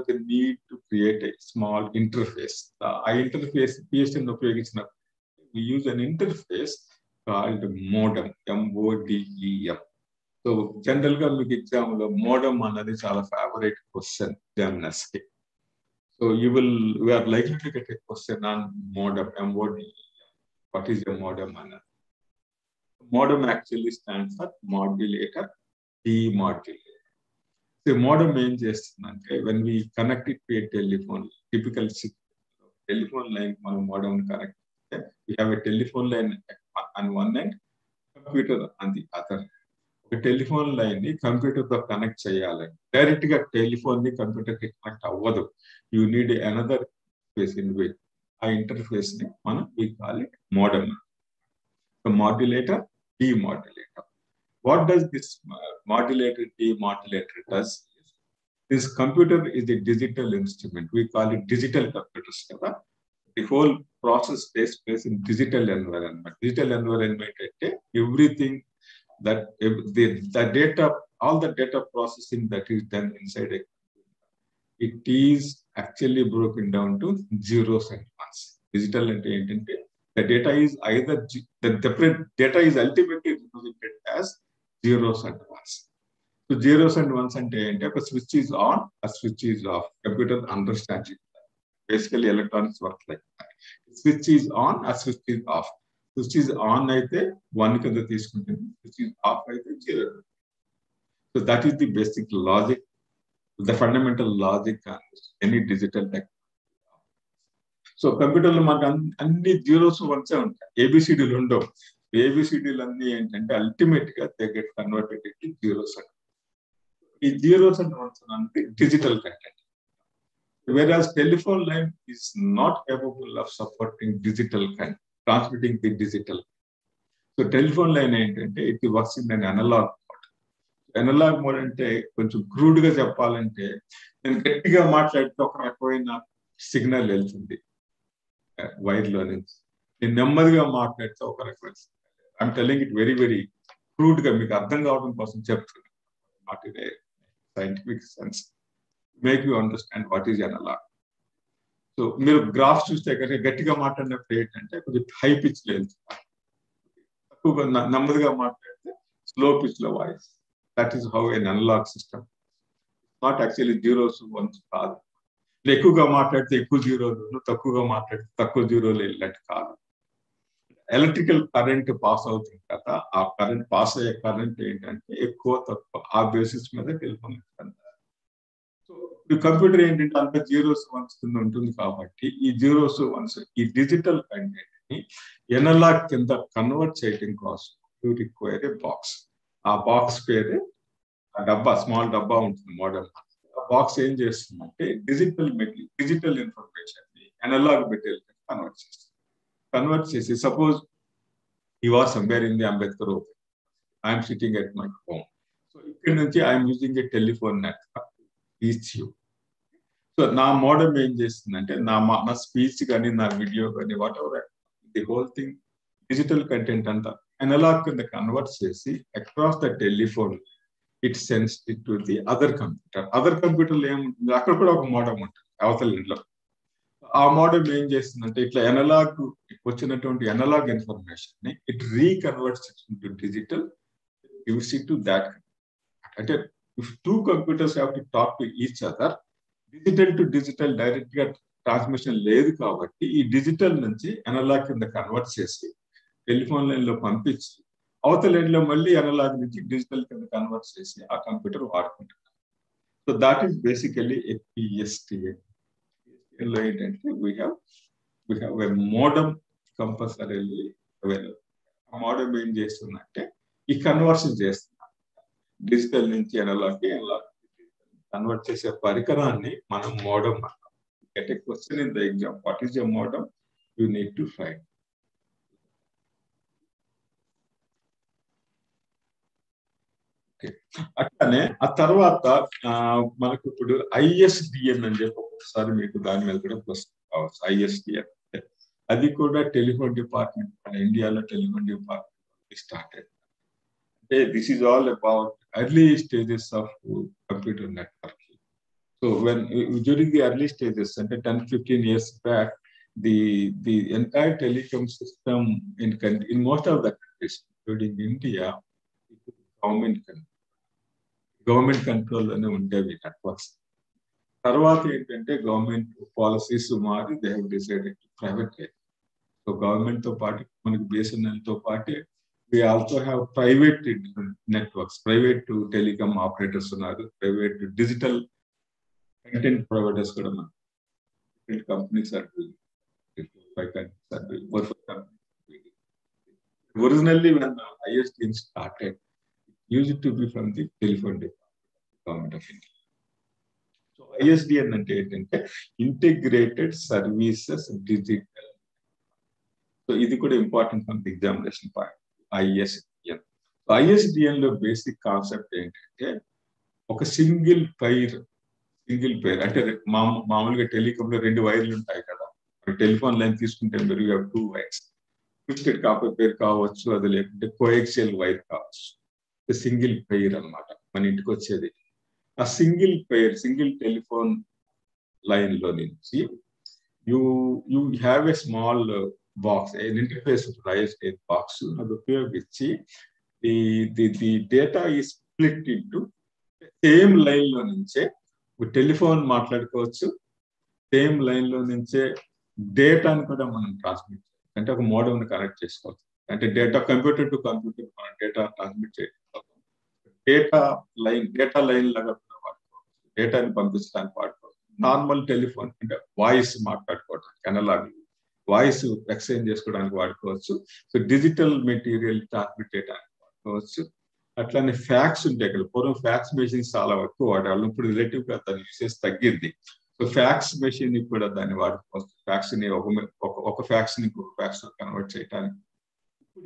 the need to create a small interface. ఆ interface PSN ఉపయోగించినప్పుడు we use an interface called modem, MODEM. So general గా మీకు ఎగ్జామ్ లో మోడమ్ అన్నది చాలా ఫేవరెట్ క్వశ్చన్ ఎగ్జామినర్స్ కి. So we are likely to get a question on modem, MODEM. What is a modem? Modem actually stands for modulator, demodulator. So modem ఏం చేస్తుందంటే, when we connect it to a telephone, typical telephone line మనం modem connect చేస్తే, we have a telephone line on one end, computer on the other. ఒక telephone line ని computer తో connect చేయాలంటే direct గా telephone ని కంప్యూటర్ కి connect అవ్వదు. You need another space in which ఆ ఇంటర్ఫేస్ ని మనం we call it modem. The modulator, demodulator. What does this modulator, demodulator does? This computer is a digital instrument. We call it digital computers. The whole process takes place in digital environment. Digital environment, everything that the data, all the data processing that is done inside a computer, it is actually broken down to zeros and ones. Digital and the data is either the data is ultimately represented as zeros and ones. So zeros and ones and a switch is on, a switch is off. Computer understands it. Basically, electronics work like that. Switch is on, a switch is off. Switch is on అయితే 1 కింద తీసుకుంటుంది, switch is off అయితే 0. So that is the basic logic, the fundamental logic on any digital tech. So కంప్యూటర్లో మనకు అన్ని zeros వన్సే ఉంటాయి, ఏబిసిడీలు ఉండవు. ఏబిసిడీలు అన్ని ఏంటంటే అల్టిమేట్ గా they get converted into zeros అంట. ఈ జీరోస్ అండ్ వన్స్ అంటే digital content. Whereas telephone line is not capable of supporting digital content, transmitting the digital. So telephone line ఏంటంటే it works in an analog mode. Analog mode అంటే కొంచెం crude గా చెప్పాలంటే, నేను గట్టిగా మాట్లాడితే ఒక రకమైన సిగ్నల్ వెళ్తుంది వైర్ లో నుంచి, నేను నెమ్మదిగా మాట్లాడితే ఒక రకమైన signal. I'm telling it very very crude గా మీకు అర్థం కావడం కోసం చెప్తున్నాను, not in a scientific sense, make you understand what is analogue. So మీరు గ్రాఫ్ చూస్తే కనుక గట్టిగా మాట్లాడినప్పుడు ఏంటంటే కొంచెం హై పిచ్ లో వెళ్తున్నారు, తక్కువగా నెమ్మదిగా మాట్లాడితే స్లో పిచ్ లో voice. That is how an analogue system. Not actually zeros ones కాదు. ఎక్కువగా మాట్లాడితే ఎక్కువ జీరోలు, తక్కువగా మాట్లాడితే తక్కువ జీరోలు వెళ్ళినట్టు కాదు. ఎలక్ట్రికల్ కరెంట్ పాస్ అవుతుంది కదా, ఆ కరెంట్ పాస్ అయ్యే కరెంట్ ఏంటంటే ఎక్కువ తక్కువ, ఆ బేసిస్ మీద టెలిఫోన్. సో ఈ కంప్యూటర్ ఏంటంటే అంత జీరోస్ వన్స్ కింద ఉంటుంది కాబట్టి ఈ జీరోస్ వన్స్ ఈ డిజిటల్ కంటెంట్ ని ఎనలాగ్ కింద కన్వర్ట్ చేయడం కోసం యూ రిక్వైర్ ఏ బాక్స్. ఆ బాక్స్ పేరే డబ్బా, స్మాల్ డబ్బా ఉంటుంది మోడల్. ఆ బాక్స్ ఏం చేస్తుందంటే డిజిటల్ ఇన్ఫర్మేషన్ ని ఎనలాగ్ మెటీరియల్ కన్వర్ట్ చేస్తుంది. కన్వర్ట్ చేసి suppose you are somewhere in the Ambedkar open, I'm sitting at my home. So ఇక్కడ నుంచి I'm using a telephone network reach you. So నా మోడల్ ఏం చేస్తుందంటే నా స్పీచ్ కానీ నా వీడియో కానీ whatever the whole thing digital content అంతా ఎనలాగ్ కింద కన్వర్ట్ చేసి across the telephone it sends it to the other computer. Other కంప్యూటర్లో ఏముంటుంది, అక్కడ కూడా ఒక మోడల్ ఉంటుంది అవతల ఇంట్లో. ఆ మోడల్ ఏం చేస్తుందంటే ఇట్లా ఎనలాగ్ వచ్చినటువంటి ఎనలాగ్ ఇన్ఫర్మేషన్ ని it reconverts to digital, gives it to that. అంటే if two computers have to talk to each other, digital to digital direct గా ట్రాన్స్మిషన్ లేదు కాబట్టి ఈ డిజిటల్ నుంచి ఎనలాగ్ కింద కన్వర్ట్ చేసి టెలిఫోన్ లైన్ లో పంపించి అవతల లైన్ లో మళ్ళీ ఎనలాగ్ నుంచి డిజిటల్ కింద కన్వర్ట్ చేసి ఆ కంప్యూటర్ వాడుకుంటున్నారు. So that is basically PSTN. లో ఏంటంటే we have a modem compulsorily available. ఆ మోడమ్ ఏం చేస్తుందంటే ఈ కన్వర్షన్ చేస్తున్నాం, డిజిటల్ నుంచి ఎనలాగ్ కన్వర్ట్ చేసే పరికరాన్ని మనం మోడమ్ అంటాం. Get a question in the exam, what is a modem, you need to find. అట్లానే ఆ తర్వాత మనకు ఇప్పుడు ISDN అని చెప్పి ఒకసారి మీకు దాని మీద కూడా ప్రశ్న కావచ్చు. ISDN అది కూడా టెలిఫోన్ డిపార్ట్మెంట్, ఇండియాలో టెలిఫోన్ డిపార్ట్మెంట్ స్టార్టెడ్. అంటే this is all about early stages of computer networking. So when during the early stages అంటే 10-15 years back, the entire telecom system in most of the countries, including India, government control లోనే ఉండేవి networks. తర్వాత ఏంటంటే government policies మారి they have decided to privatise. So government తో పాటు మనకి BSNL తో పాటు we also have private networks, private telecom operators ఉన్నారు, ప్రైవేట్ డిజిటల్ కంటెంట్ ప్రొవైడర్స్ కూడా మన companies are doing. Originally when ISDN started, it used to be from the telephone department, government of India. So ISDN అంటే ఏంటంటే integrated services digital. So ఇది కూడా important from the examination point. ISDN. ISDN లో basic concept ఏంటంటే ఒక single pair అంటే మామూలుగా telecom లో 2 వైర్లు ఉంటాయి కదా. టెలిఫోన్ లైన్ తీసుకుంటే మీరు 2 వైర్స్, ట్విస్టెడ్ కాపర్ పేర్ కావచ్చు, అది లేకుంటే కోయాక్సియల్ వైర్ కావచ్చు. సింగిల్ పెయిర్ అన్నమాట మన ఇంటికి వచ్చేది. ఆ సింగిల్ టెలిఫోన్ లైన్ లో నుంచి you have a small box, interface box, అది ఉపయోగించి ది డేటా ఈ స్ప్లిట్ ఇంటూ సేమ్ లైన్ లో నుంచే టెలిఫోన్ మాట్లాడుకోవచ్చు, సేమ్ లైన్ లో నుంచే డేటాను కూడా మనం ట్రాన్స్మిట్ చేయాలి. అంటే ఒక మోడమ్ ని కనెక్ట్ చేసుకోవచ్చు. అంటే డేటా కంప్యూటర్ టు కంప్యూటర్ మనం డేటా ట్రాన్స్మిట్ చేయడం డేటా లైన్ లాగా కూడా వాడుకోవచ్చు. డేటాని పంపించడానికి వాడుకోవచ్చు. నార్మల్ టెలిఫోన్ అంటే వాయిస్ మాట్లాడుకోవడానికి, అనలాగ్ వాయిస్ ఎక్స్చేంజ్ చేసుకోవడానికి వాడుకోవచ్చు. సో డిజిటల్ మెటీరియల్ ట్రాన్స్మిట్ చేయడానికి వాడుకోవచ్చు. అట్లానే ఫ్యాక్స్ ఉంటాయి కదా, పూర్వం ఫ్యాక్స్ మెషిన్స్ చాలా ఎక్కువ వాడేవాళ్ళం. ఇప్పుడు రిలేటివ్ గా దాని యూసేజ్ తగ్గింది. సో ఫ్యాక్స్ మెషిన్ కూడా దాన్ని వాడుకోవచ్చు. ఫ్యాక్స్ ని ఒక ఫ్యాక్స్ ని ఇంకొక ఫ్యాక్స్ కన్వర్ట్ చేయడానికి.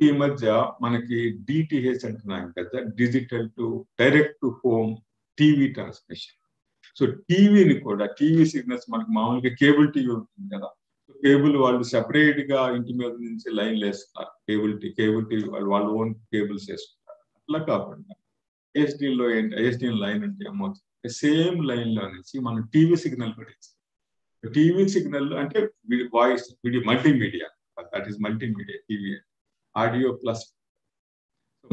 ఈ మధ్య మనకి డిటిహెచ్ అంటున్నాం కదా, digital to direct to home TV transmission. So టీవీని కూడా, టీవీ సిగ్నల్స్ మనకి మామూలుగా కేబుల్ టీవీ ఉంటుంది కదా, కేబుల్ వాళ్ళు సెపరేట్ గా ఇంటి మీద నుంచి లైన్లు వేస్తున్నారు. కేబుల్ టీవీ వాళ్ళు ఓన్ కేబుల్స్ వేసుకుంటారు. అట్లా కాకుండా ఐఎస్డిలో ఏంటి, ఐఎస్డి లైన్ అంటే ఏమవుతుంది, సేమ్ లైన్ లో నుంచి మనం టీవీ సిగ్నల్ కూడా ఇస్తాం. టీవీ సిగ్నల్ అంటే voice, video, multimedia. That is multimedia TV, audio plus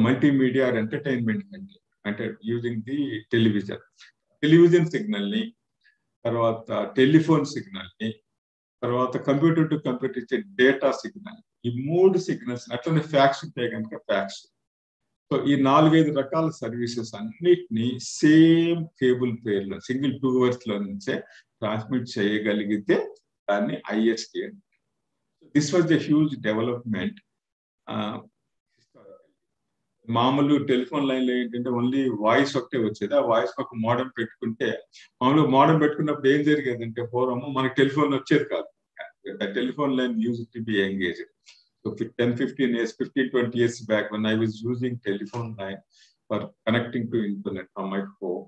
multimedia entertainment అంటే యూజింగ్ ది టెలివిజన్ సిగ్నల్ ని, తర్వాత టెలిఫోన్ సిగ్నల్ ని, తర్వాత కంప్యూటర్ టు కంప్యూటర్ ఇచ్చే డేటా సిగ్నల్. ఈ 3 సిగ్నల్స్. అట్లనే ఫ్యాక్స్ ఉంటాయి కనుక ఫ్యాక్స్. సో ఈ 4-5 రకాల సర్వీసెస్ అన్నిటినీ సేమ్ కేబుల్ పేర్లో, సింగిల్ 2 అవర్స్ లో నుంచే ట్రాన్స్మిట్ చేయగలిగితే దాన్ని ఐఎస్డి అంటారు. This was the huge development. మామూలు టెలిఫోన్ లైన్ లో ఏంటంటే ఓన్లీ వాయిస్ ఒకటే వచ్చేది. ఆ వాయిస్ ఒక మోడెం పెట్టుకుంటే, మామూలుగా మోడెం పెట్టుకున్నప్పుడు ఏం జరిగేదంటే, పూర్వము మనకి టెలిఫోన్ వచ్చేది కాదు. Telephone line use to be engaged. So 10-15 years, 15-20 years back, when I was using telephone line for connecting to internet from my phone,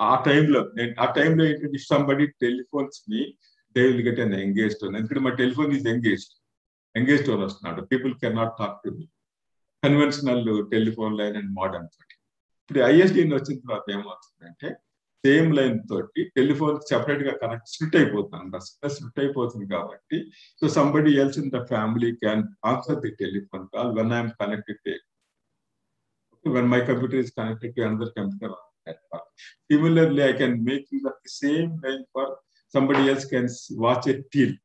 ఆ టైంలో ఏంటంటే, if somebody telephones me, they will get an engaged tone. ఎందుకంటే my telephone is engaged tone వస్తున్నాడు. People cannot talk to me. Conventional telephone line and modern తోటి. ఇప్పుడు ISD వచ్చిన తర్వాత ఏమవుతుందంటే, సేమ్ లైన్ తోటి టెలిఫోన్ సెపరేట్ గా స్ప్లిట్ అయిపోతుంది. స్ప్లిట్ అయిపోతుంది కాబట్టి, so somebody else in the family can answer the telephone call when I'm connected, when my computer is connected to another computer on that part. Similarly, I can make use of the same line for somebody else can watch a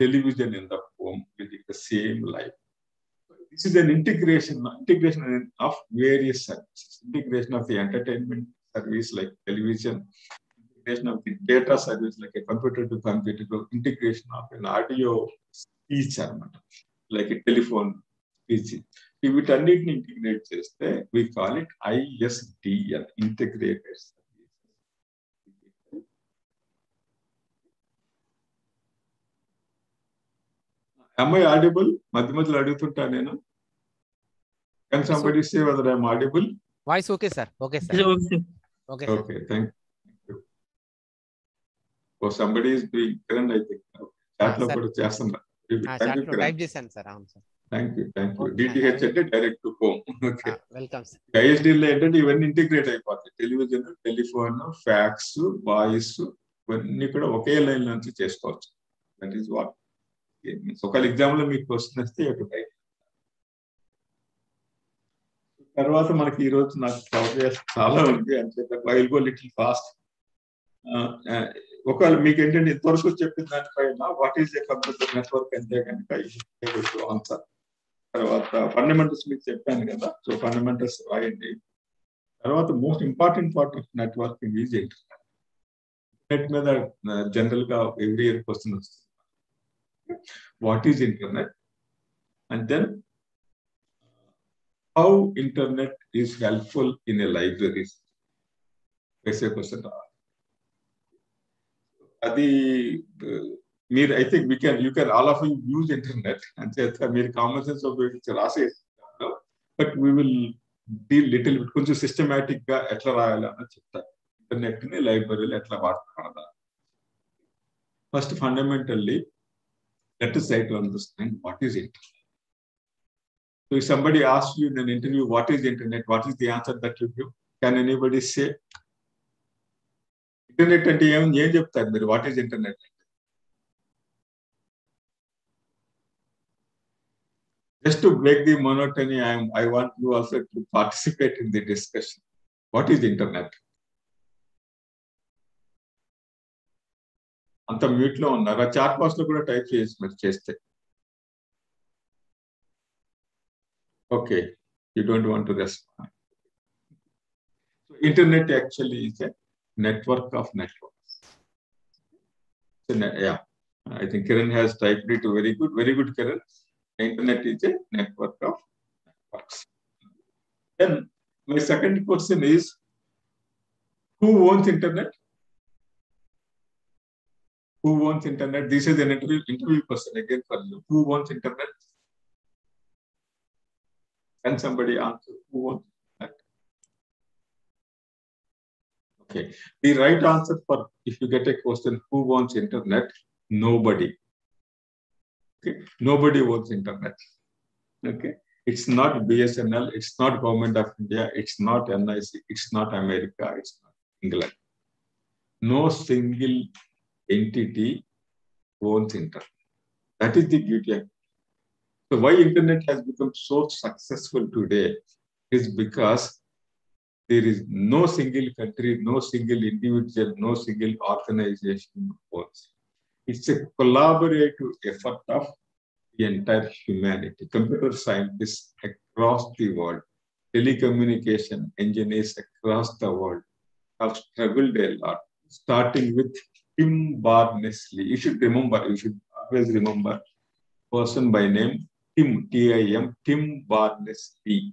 television in the home with the same line. This is an integration of various services. Integration of the entertainment service like television, integration of the data service like a computer to computer, integration of an audio speech like a telephone speech. వీటన్నిటిని integrate చేస్తే we call it ISDN, integrated services. Am I audible? మధ్య మధ్యలో అడుగుతుంటా నేను. Can somebody say whether I am audible? Voice okay, sir. Okay, sir. Okay, sir. Okay, thank you. Oh, somebody is doing Kiran, I think. Chat lo kuda chestunda. Chat lo type chesanu sir. Avunu sir. Thank you. DTH అంటే direct to home. Okay, welcome sir. ISD లో ఏంటంటే ఇవన్నీ integrate అయిపోతాయి. Television, telephone, fax, voice ఇవన్నీ కూడా ఒకే line నుంచి చేసుకోవచ్చు. That is what. ఒకవేళ ఎగ్జామ్ లో మీకు క్వశ్చన్ వస్తే ఒకటి. తర్వాత మనకి ఈ రోజు నాకు కవర్ చాలా ఉంది అని చెప్పి I will go little fast. ఒకవేళ మీకు ఏంటంటే ఇంతవరకు చెప్పిన దానిపైన what is a computer network అంటే కనుక ఆన్సర్. తర్వాత ఫండమెంటల్స్ మీకు చెప్పాను కదా, సో ఫండమెంటల్స్ రాయండి. తర్వాత most important part of networking is internet. Internet మీద జనరల్ గా ఎవ్రీ ఇయర్ క్వశ్చన్ వస్తుంది, what is internet, and then how internet is helpful in a library. వేసే క్వశ్చన్ అది మీరు I think you can all of use internet అని చేస్తే మీరు common sense ఉపయోగించి రాసేస్తారు. But we will deal little bit, కొంచెం సిస్టమేటిక్ గా ఎట్లా రాయాలి అన్నది చెప్తారు. ఇంటర్నెట్ ని లైబ్రరీలో ఎట్లా వాడుతున్నా. First fundamentally let us try to understand what is internet. So if somebody asks you in an interview, what is internet? What is the answer that you give? Can anybody say? Internet అంటే ఏం చెప్తారు మీరు? What is internet? Just to break the monotony, I want you also to participate in the discussion. What is internet? అంత mute లో ఉన్నారు. ఆ chat box లో కూడా టైప్ చేసి మరి చేస్తే. Okay, you don't want to respond. So Internet actually is a network of networks. Yeah, I think Kiran has typed it very good, Kiran. Internet is a network of networks. Then my second question is, who owns internet? Who owns internet? This is an interview question again for you. Who owns internet? Can somebody answer who owns internet? Okay. The right answer for if you get a question, who owns internet? Nobody. Okay. Nobody owns internet. Okay. It's not BSNL. It's not Government of India. It's not MLISc. It's not America. It's not England. No single entity owns internet. That is the beauty of it. So why internet has become so successful today is because there is no single country, no single individual, no single organization owns. It's a collaborative effort of the entire humanity. Computer scientists across the world, telecommunication engineers across the world have struggled a lot, starting with Tim Berners-Lee. You should always remember person by name Tim, T-I-M, Tim Berners-Lee,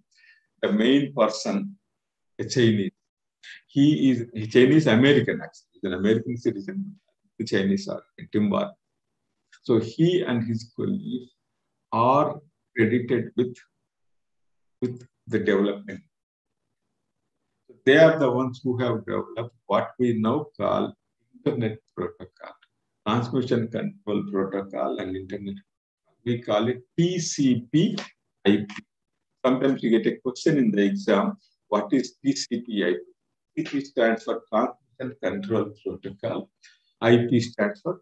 the main person, a Chinese. He is a Chinese American, actually. He's an American citizen. The Chinese are Tim Berners. So he and his colleagues are credited with the development. They are the ones who have developed what we now call Internet Protocol, Transmission Control Protocol and Internet. We call it TCP/IP. Sometimes you get a question in the exam, what is TCP/IP? TCP stands for Transmission Control Protocol. IP stands for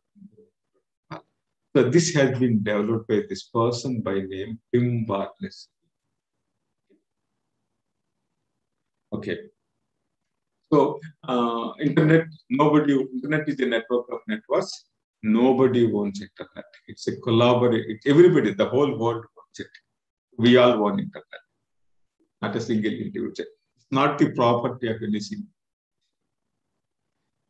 protocol. So this has been developed by this person by name Tim Berners. Okay. So internet is a network of networks. Nobody owns internet. It's a collaboration. Everybody, the whole world owns it. We all own internet, not a single individual. It's not the property of any single.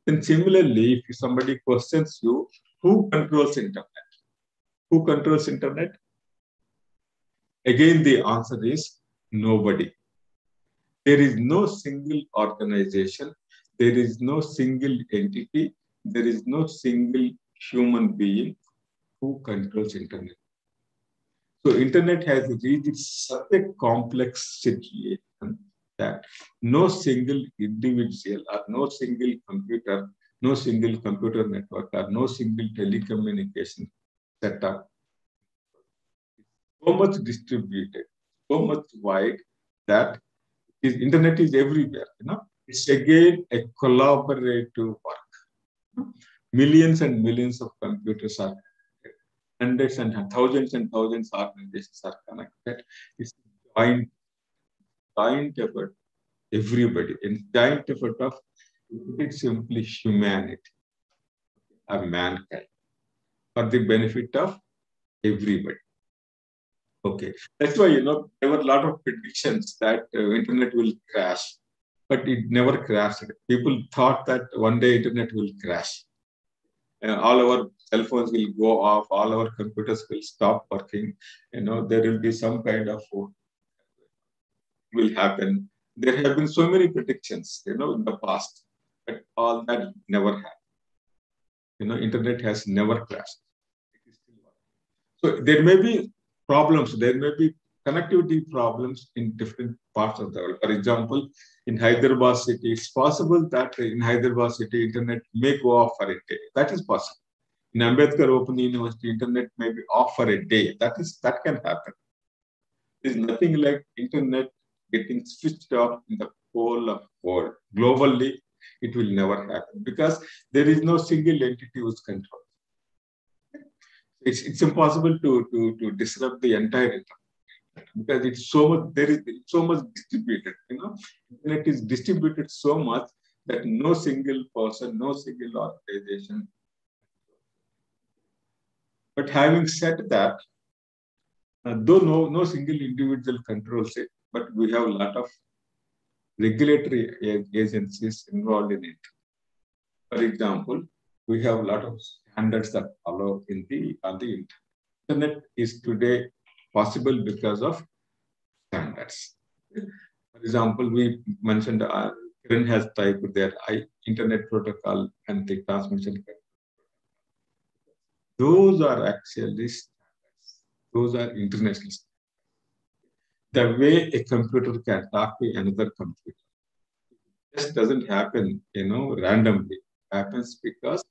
Then similarly, if somebody questions you, who controls internet? Who controls internet? Again, the answer is nobody. There is no single organization. There is no single entity. There is no single human being who controls internet. So internet has reached such a complex situation that no single individual or no single computer network or no single telecommunication setup is so much distributed, so much wide that internet is everywhere. It's again a collaborative work. Millions and millions of computers are connected. Hundreds and thousands of organizations are connected. It's a giant effort. Everybody, in giant effort of it's simply humanity or mankind for the benefit of everybody. Okay, that's why there were a lot of predictions that internet will crash, but it never crashed. People thought that one day internet will crash. All our cell phones will go off, all our computers will stop working. There will be some kind of will happen. There have been so many predictions, in the past, but all that never happened. Internet has never crashed. It is still working. So there may be problems. There may be connectivity problems in different parts of the world. For example, in Hyderabad city, it's possible that in Hyderabad city, internet may go off for a day. That is possible. In Ambedkar Open University, internet may be off for a day. That can happen. There's nothing like internet getting switched off in the whole of world. Globally, it will never happen because there is no single entity who's controlled. It's impossible to disrupt the entire internet because it's so much. It's so much distributed. Internet is distributed so much that no single person, no single organization. But having said that, though no single individual controls it, but we have a lot of regulatory agencies involved in it. For example, we have a lot of standards that follow on the internet. Internet is today possible because of standards. For example, we mentioned Kiran has typed there internet protocol and the transmission. Those are actually standards. Those are international standards. The way a computer can talk to another computer just doesn't happen, randomly. It happens because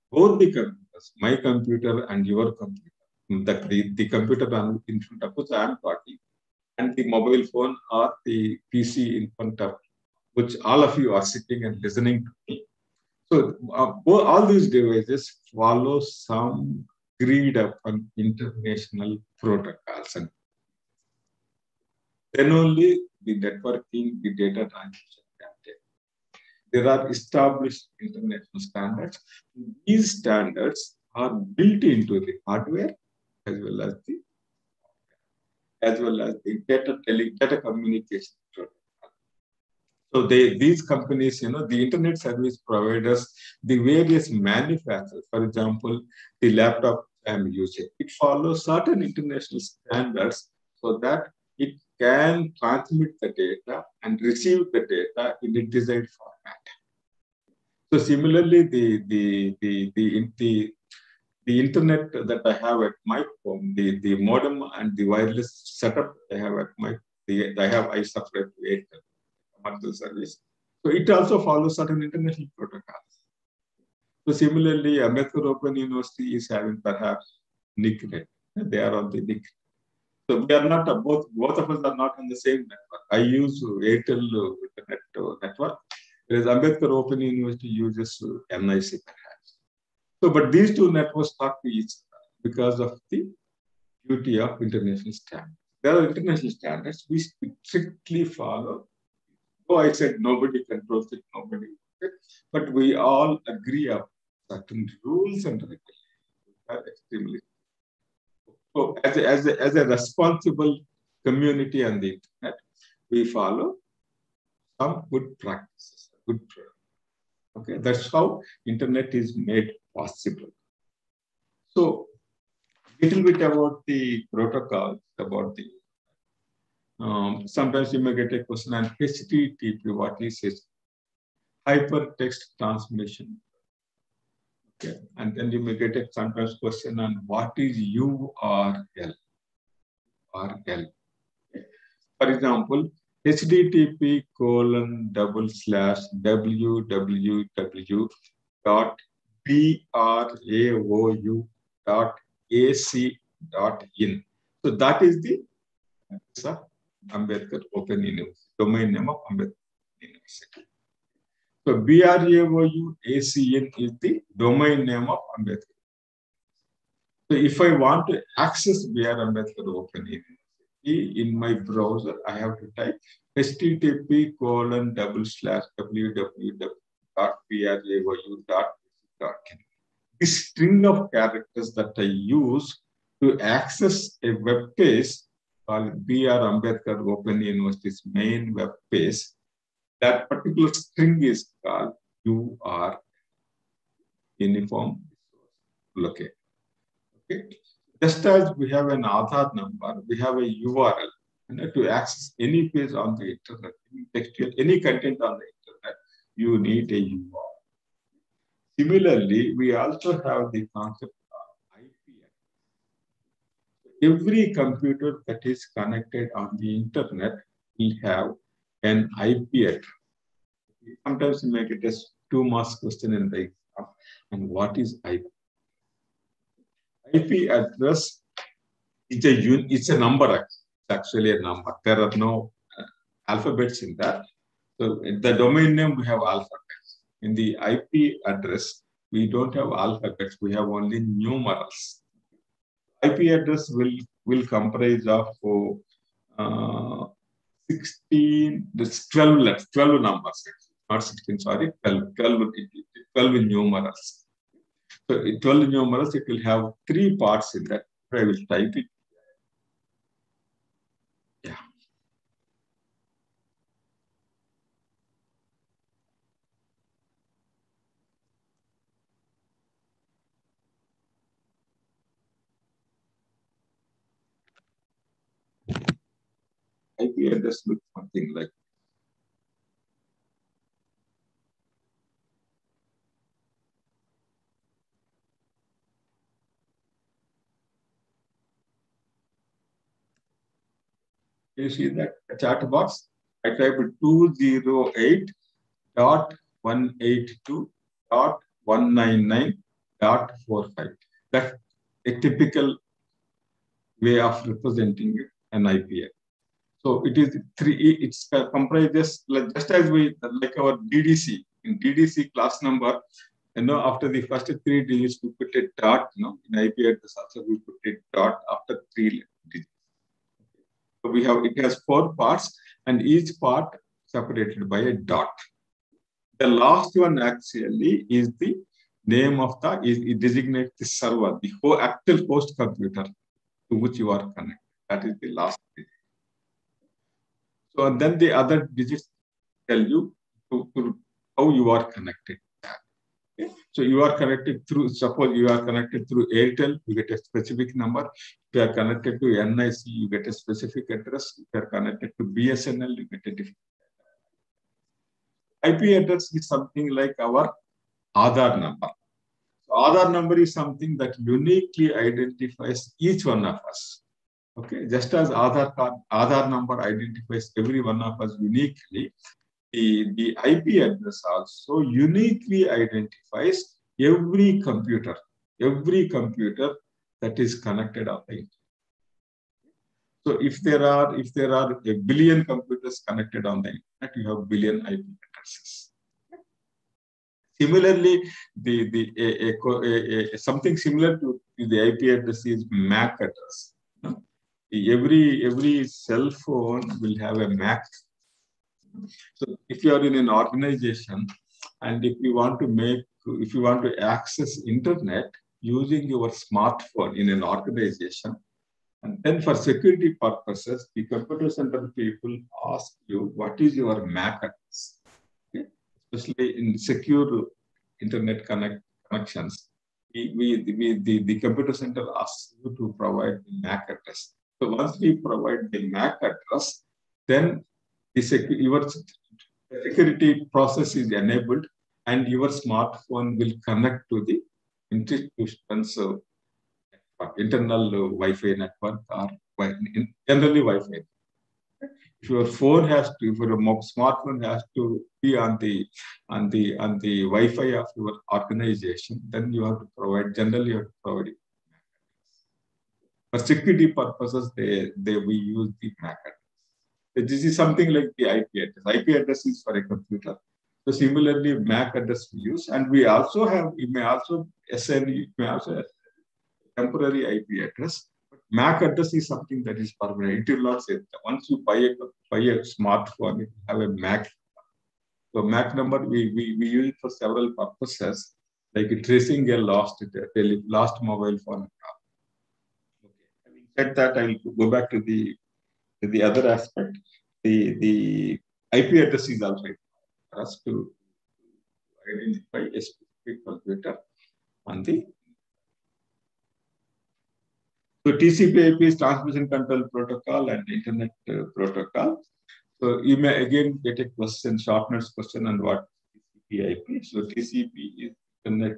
both the computers, my computer and your computer, the computer in front of which I am talking, and the mobile phone or the PC in front of which all of you are sitting and listening to me. So all these devices follow some agreed upon international protocols, and then only the networking, the data transmission can take. There are established international standards. These standards are built into the hardware as well as the data communication protocol. So these companies, the internet service providers, the various manufacturers, for example, the laptop I'm using, it follows certain international standards so that it can transmit the data and receive the data in a desired format. So similarly, the internet that I have at my home, the modem and the wireless setup I have at I subscribe to Airtel commercial service. So it also follows certain international protocols. So similarly, Ambedkar Open University is having perhaps NIC. They are on the NIC. So we are not both of us are not on the same network. I use Airtel Internet network, whereas Ambedkar Open University uses MLISc perhaps. So, but these two networks talk to each other because of the beauty of international standards. There are international standards we strictly follow. Oh, I said nobody controls it, nobody. But we all agree on certain rules and regulations. Are extremely. So, as a responsible community on the internet, we follow some good practices, good. Okay, that's how internet is made possible. So, little bit about the protocols, about the. Sometimes you may get a question on HTTP. What is it? Hypertext transmission. Okay, and then you may get a sometimes question on what is URL. RL. Okay. For example, http://www.braou.ac.in. So that is the Ambedkar Open University, domain name of Ambedkar University. So BRAOU.ACN is the domain name of Ambedkar. So if I want to access BR Ambedkar Open University in my browser, I have to type http://www.braou.ac.in. This string of characters that I use to access a web page called BR Ambedkar Open University's main web page, that particular string is called URL, Uniform Resource Locator. Okay. Just as we have an Aadhaar number, we have a URL. And to access any page on the internet, any content on the internet, you need a URL. Similarly, we also have the concept of IP address. Every computer that is connected on the internet will have an IP address. Sometimes you make it a 2-mark question in the exam. And what is IP? IP address is a number. It's actually a number. There are no alphabets in that. So in the domain name, we have alphabets. In the IP address, we don't have alphabets. We have only numerals. IP address will comprise of 16, there's 12 numbers. Not 16, sorry, 12 numerals. So in 12 numerals, it will have 3 parts in that. I will type it. Yeah. IP address looks something like. You see that chat box? I typed 208.182.199.45. That's a typical way of representing an IP address. So it is it's comprises just as we like our DDC. In DDC class number, after the first 3 digits, we put a dot, in IP address also we put a dot after 3 digits. So it has 4 parts and each part separated by a dot. The last one actually is the name of it designates the server, the actual host computer to which you are connected. That is the last digit. So and then the other digits tell you to how you are connected. Okay. So you are connected through, suppose you are connected through Airtel, you get a specific number. If you are connected to NIC, you get a specific address. If you are connected to BSNL, you get a different IP address is something like our Aadhaar number. So Aadhaar number is something that uniquely identifies each one of us. Okay, just as Aadhaar number identifies every one of us uniquely, the IP address also uniquely identifies every computer that is connected on the internet. So if there are a billion computers connected on the internet, you have billion IP addresses. Similarly, something similar to the IP address is MAC address. Every cell phone will have a MAC. So if you are in an organization and if you want to access internet using your smartphone in an organization, and then for security purposes, the computer center people ask you, what is your MAC address? Okay? Especially in secure internet connections, the computer center asks you to provide the MAC address. So once we provide the MAC address, then your security process is enabled and your smartphone will connect to the institution's internal Wi-Fi network or generally Wi-Fi. If your smartphone has to be on the Wi-Fi of your organization, then you have to provide it. For security purposes, we use the MAC address. This is something like the IP address. IP address is for a computer. So similarly, MAC address we use, and you may also assign temporary IP address. But MAC address is something that is permanent. It will not say that. Once you buy a smartphone, it will have a MAC. So MAC number we use it for several purposes, like tracing a lost mobile phone. Okay. Having said that, I will go back to the other aspect. The IP address is also for us to identify a specific computer on the. So TCP/IP is Transmission Control Protocol and Internet Protocol. So you may again get a short notes question on what TCP/IP. So TCP is Internet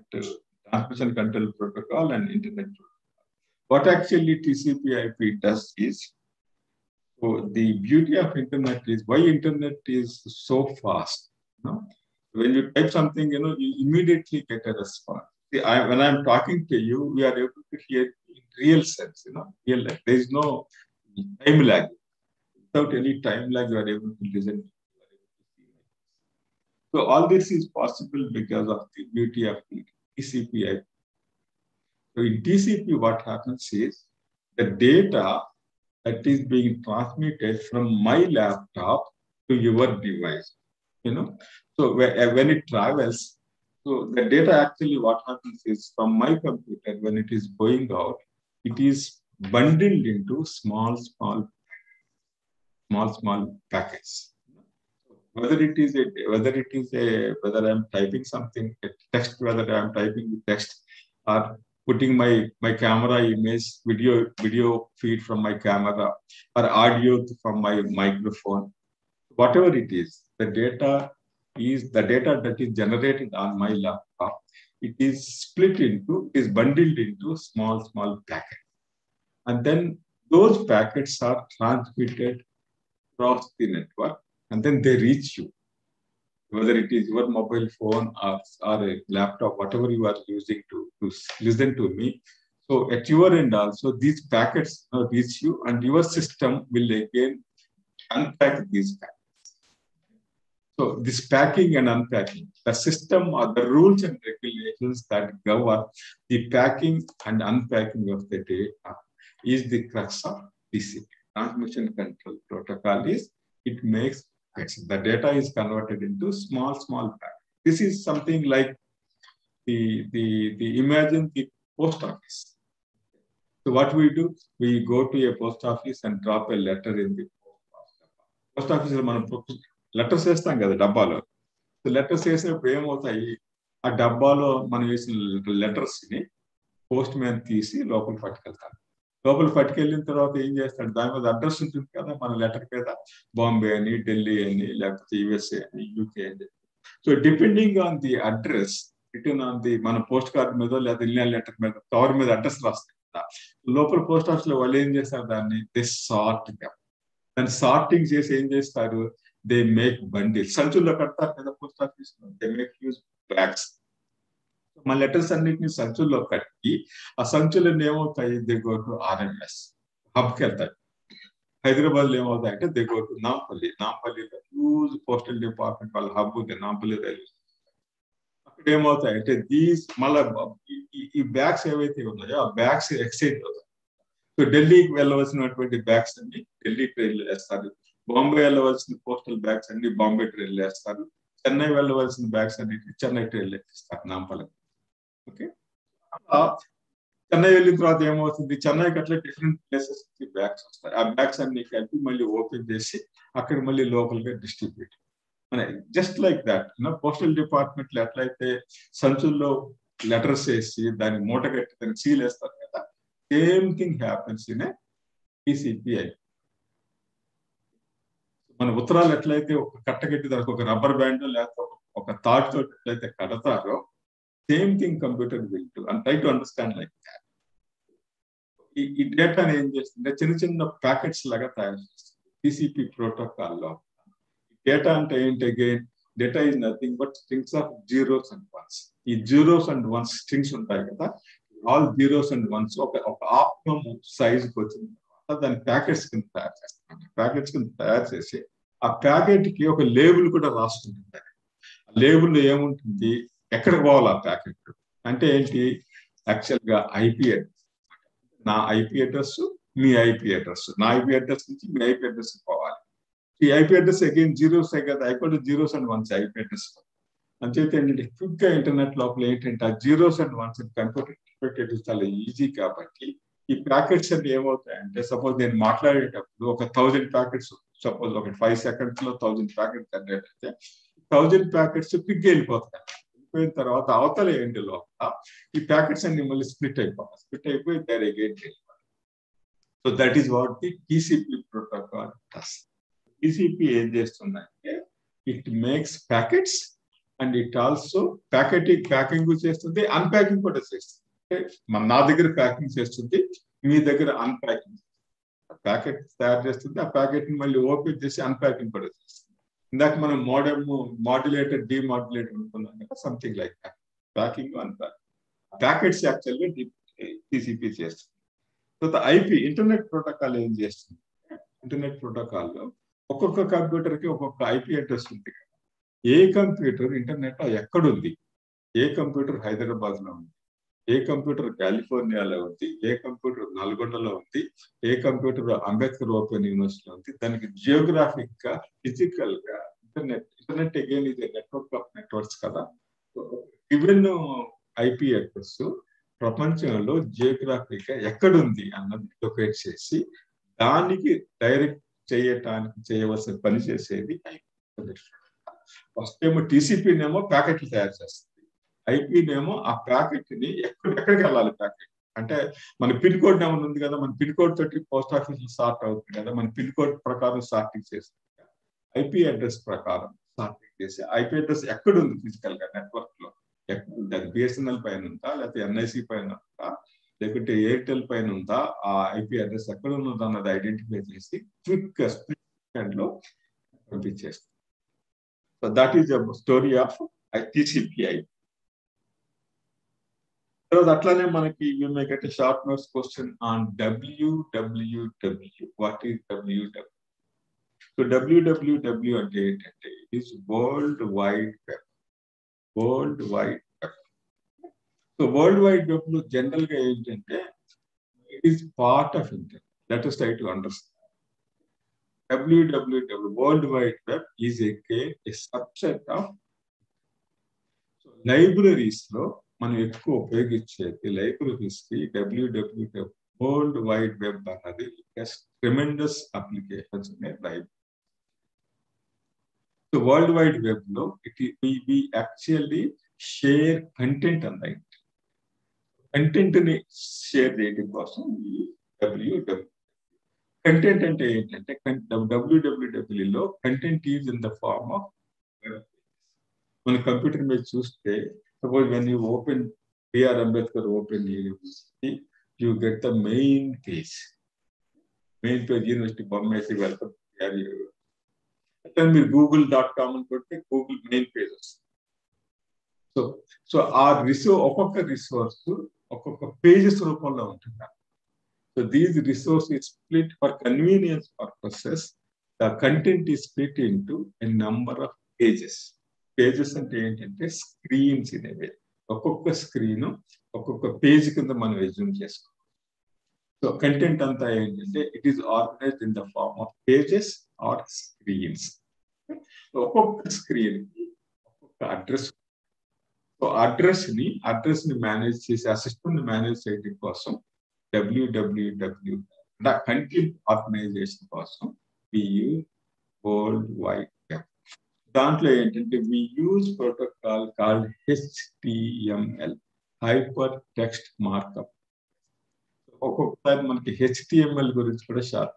Transmission Control Protocol and Internet Protocol. What actually TCP/IP does is, so the beauty of internet is why internet is so fast. When you type something, you immediately get a response. See, when I'm talking to you, we are able to hear in real sense, real life. There is no time lag. Without any time lag, you are able to listen. So all this is possible because of the beauty of the TCP/IP. So in TCP, what happens is the data that is being transmitted from my laptop to your device. So when it travels, so the data actually what happens is from my computer, when it is going out, it is bundled into small packets. Whether I'm typing something, text, whether I'm typing the text or putting my camera image, video feed from my camera, or audio from my microphone, whatever it is, the data that is generated on my laptop. It is bundled into small packets, and then those packets are transmitted across the network, and then they reach you, whether it is your mobile phone or a laptop, whatever you are using to listen to me. So at your end also, these packets reach you, and your system will again unpack these packets. So this packing and unpacking, the system or the rules and regulations that govern the packing and unpacking of the data is the crux of TCP. Transmission Control Protocol is, it makes the data is converted into small packets. This is something like imagine the post office. So what we do, we go to a post office and drop a letter in the post office. Letters వేస్తాం కదా డబ్బాలో. So letters వేసినప్పుడు ఏమవుతాయి, ఆ డబ్బాలో మనం వేసిన letters ని పోస్ట్ మ్యాన్ తీసి లోపలికి పట్టుకెళ్తాడు. లోపలికి పట్టుకెళ్ళిన తర్వాత ఏం చేస్తాడు, దాని మీద అడ్రస్ ఉంటుంది కదా మన లెటర్ మీద, బాంబే అని, ఢిల్లీ అని, లేకపోతే యుఎస్ఏ అని, యూకే అని. So depending on the address return on the మన పోస్ట్ కార్డ్ మీద లేదా ఇల్లియన్ లెటర్ మీద కవర్ మీద అడ్రస్ రాస్తాయి కదా, లోపల పోస్ట్ ఆఫీస్ లో వాళ్ళు ఏం చేస్తారు, దాన్ని దాన్ని సార్టింగ్ చేసి ఏం చేస్తారు, దే మేక్ బండిల్స్. సంచుల్లో కడతారు కదా పోస్ట్ ఆఫీస్ లో, దే మేక్ యూజ్ బ్యాగ్స్. మన లెటర్స్ అన్నిటిని సంచుల్లో కట్టి ఆ సంచులన్నీ ఏమవుతాయి, దే గో టు RMS హబ్కి వెళ్తాయి. హైదరాబాద్ లో ఏమవుతాయి అంటే దే గో టు నాంపల్లిలో హ్యూజ్ పోస్టల్ డిపార్ట్మెంట్ వాళ్ళ హబ్ ఉంది, నాంపల్లి రైల్వే. అక్కడ ఏమవుతాయి అంటే మళ్ళా ఈ బ్యాగ్స్ ఏవైతే ఉన్నాయో ఆ బ్యాగ్స్ ఎక్స్చేంజ్ అవుతాయి. సో ఢిల్లీకి వెళ్ళవలసినటువంటి బ్యాగ్స్ అన్ని ఢిల్లీ ట్రైన్లు వేస్తారు, బాంబే వెళ్ళవలసిన పోస్టల్ బ్యాగ్స్ అన్ని బాంబే ట్రైన్లు వేస్తారు, చెన్నై వెళ్ళవలసిన బ్యాగ్స్ అన్ని చెన్నై ట్రైన్లు ఎక్కిస్తారు నాంపల్లి. ఓకే, చెన్నై వెళ్ళిన తర్వాత ఏమవుతుంది, చెన్నైకి అట్లా డిఫరెంట్ ప్లేసెస్ బ్యాగ్స్ వస్తాయి. ఆ బ్యాగ్స్ అన్ని కలిపి మళ్ళీ ఓపెన్ చేసి అక్కడ మళ్ళీ లోకల్ గా distribute. Just like that postal department లో ఎట్లయితే సంచుల్లో లెటర్స్ వేసి దాన్ని మూట కట్టి దాన్ని సీల్ వేస్తారు కదా, same thing happens in TCP. మన ఉత్తరాలు ఎట్లయితే ఒక కట్టగట్టి దానికి ఒక రబ్బర్ బ్యాండ్ లేకపోతే ఒక తాడు తోటి ఎట్లయితే కడతారో, same thing computer will do and try to understand like that. ఈ డేటాని ఏం చేస్తుంటే చిన్న చిన్న ప్యాకెట్స్ లాగా తయారు చేస్తుంది TCP ప్రోటోకాల్లో. డేటా అంటే ఏంటి, again data is nothing but strings of zeros and once. ఈ జీరోస్ అండ్ వన్స్ స్ట్రింగ్స్ ఉంటాయి కదా, ఆల్ జీరోస్ అండ్ వన్స్ ఒక ఆప్టిమమ్ సైజ్కి వచ్చిన తర్వాత దాని ప్యాకెట్స్ కింద తయారు చేస్తాం. ప్యాకెట్స్ కింద తయారు చేసి ఆ ప్యాకెట్ కి ఒక లేబుల్ కూడా రాసుకుంటుంది. ఆ లేబుల్ ఏముంటుంది, ఎక్కడికి పోవాలి ఆ ప్యాకెట్ అంటే ఏంటి, యాక్చువల్ గా IP అడ్రస్. నా IP అడ్రస్, మీ IP అడ్రస్, నా IP అడ్రస్ నుంచి మీ IP అడ్రస్ పోవాలి. ఈ IP అడ్రస్ అగైన్ జీరోస్ కదా, అయిపోతే zeros and once IP address. అంచేత ఏంటంటే క్విక్ గా ఇంటర్నెట్ లోపల ఏంటంటే ఆ జీరోస్ అండ్ వన్స్ కంప్యూటర్ చాలా ఈజీ కాబట్టి ఈ ప్యాకెట్స్ అన్ని ఏమవుతాయంటే, సపోజ్ నేను మాట్లాడేటప్పుడు ఒక 1000 ప్యాకెట్స్, సపోజ్ ఒక 5 seconds లో 1000 ప్యాకెట్స్ జనరేట్ అయితే 1000 ప్యాకెట్స్ క్విక్ గా వెళ్ళిపోతాయి. వెళ్ళిపోయిన తర్వాత అవతల ఏంటి లోపల ఈ ప్యాకెట్స్ అన్ని మళ్ళీ స్ప్లిట్ అయిపోయి దేర్ అగైన్ వెళ్ళిపోతాయి. So that is what the TCP protocol does. TCP ఏం చేస్తుందంటే it makes packets and it also packing చేస్తుంది, అన్ప్యాకింగ్ కూడా చేస్తుంది. నా దగ్గర ప్యాకింగ్ చేస్తుంది, మీ దగ్గర అన్ప్యాకింగ్. ప్యాకెట్ తయారు చేస్తుంది, ఆ ప్యాకెట్ ని మళ్ళీ ఓపెన్ చేసి అన్ప్యాకింగ్ కూడా చేస్తుంది. ఇందాక మనం మాడ్యులేటెడ్ డిమాడ్యులేటెడ్ అనుకున్నాం కదా, something like that. Packing unpacking packets యాక్చువల్గా TCP చేస్తుంది. తర్వాత IP ఇంటర్నెట్ ప్రోటోకాల్ ఏం చేస్తుంది, ఇంటర్నెట్ ప్రోటోకాల్లో ఒక్కొక్క కంప్యూటర్ కి ఒక్కొక్క IP అడ్రస్ ఉంది కదా. ఏ కంప్యూటర్ ఇంటర్నెట్ ఎక్కడుంది, ఏ కంప్యూటర్ హైదరాబాద్ లో ఉంది, ఏ కంప్యూటర్ కాలిఫోర్నియాలో ఉంది, ఏ కంప్యూటర్ నల్గొండలో ఉంది, ఏ కంప్యూటర్ అంబేద్కర్ ఓపెన్ యూనివర్సిటీలో ఉంది, దానికి జియోగ్రాఫిక్ గా ఫిజికల్ గా ఇంటర్నెట్ అగైన్ ఇది నెట్వర్క్ ఆఫ్ నెట్వర్క్స్ కదా. ఈవెన్ IP అడ్రస్ ప్రపంచంలో జియోగ్రాఫిక్ గా ఎక్కడుంది అన్నది లొకేట్ చేసి దానికి డైరెక్ట్ చేయవలసిన పని చేసేది IP. ఫస్ట్ ఏమో TCP నేమో ప్యాకెట్లు తయారు చేస్తుంది, ఐపీనేమో ఆ ప్యాకెట్ ని ఎక్కడికి వెళ్ళాలి ప్యాకెట్ అంటే మన పిన్ కోడ్ ఏమైనా ఉంది కదా, మన పిన్ కోడ్ తోటి పోస్ట్ ఆఫీస్ సార్ట్ అవుతుంది కదా, మన పిన్ కోడ్ ప్రకారం సార్టింగ్ చేసి ఐపీ అడ్రస్ ప్రకారం సార్టింగ్ చేసి ఐపీ అడ్రస్ ఎక్కడ ఉంది ఫిజికల్ గా నెట్వర్క్ లో, అది బిఎస్ఎన్ఎల్ పైన ఉందా, లేకపోతే ఎన్ఐసి పైన ఉందా, లేకుంటే ఎయిర్టెల్ పైన ఉందా, ఆ ఐపీ అడ్రస్ ఎక్కడ ఉన్నదో అన్నది ఐడెంటిఫై చేసి క్విక్ స్ప్లిట్ లో పంపించేస్తాం. So that is the story of TCPI. తర్వాత అట్లానే మనకి you may get a short notes question on www. What is www? So www అంటే ఏంటంటే it is world wide web. World wide web. So world wide web లో general గా ఏంటంటే it is part of internet. Let us try to understand. www, World Wide Web, is a subset of libraries లో మనం ఎక్కువ ఉపయోగించేది libraries కి www world wide web అన్నది tremendous applications ఉన్నాయి library. So world wide web లో we actually share content అన్నది. Content ని షేర్ చేయడం కోసం www. కంటెంట్ అంటే ఏంటంటే www లో content is in the form of web. మన కంప్యూటర్ మీద చూస్తే suppose when you open BR Ambedkar open university, you get the main page. Main page university బొమ్మేసి వెల్కమ్ అట్లా మీరు google.com అని కొడితే గూగుల్ మెయిన్ పేజ్ వస్తుంది. సో ఆ ఒక్కొక్క రిసోర్స్ ఒక్కొక్క పేజెస్ రూపంలో ఉంటుంది. So these resource is split for convenience purposes. The content is split into a number of pages. Pages అంటే ఏంటంటే స్క్రీన్స్ ఇనేవి. ఒక్కొక్క స్క్రీన్ ఒక్కొక్క పేజ్ కింద మనం ఎజ్యూమ్ చేసుకోవాలి. సో కంటెంట్ అంతా ఏంటంటే it is organised in the form of pages or screens. ఒక్కొక్క స్క్రీన్ కి ఒక్కొక్క అడ్రస్. సో అడ్రస్ ని మేనేజ్ చేసి ఆ సిస్టమ్ ని మేనేజ్ చేయడం కోసం www కంటెంట్ ఆర్గనైజేషన్ కోసం we use world wide web. దాంట్లో ఏంటంటే we use protocol called HTML, hyper text markup. ఒక్కొక్కసారి మనకి HTML గురించి కూడా షార్ట్.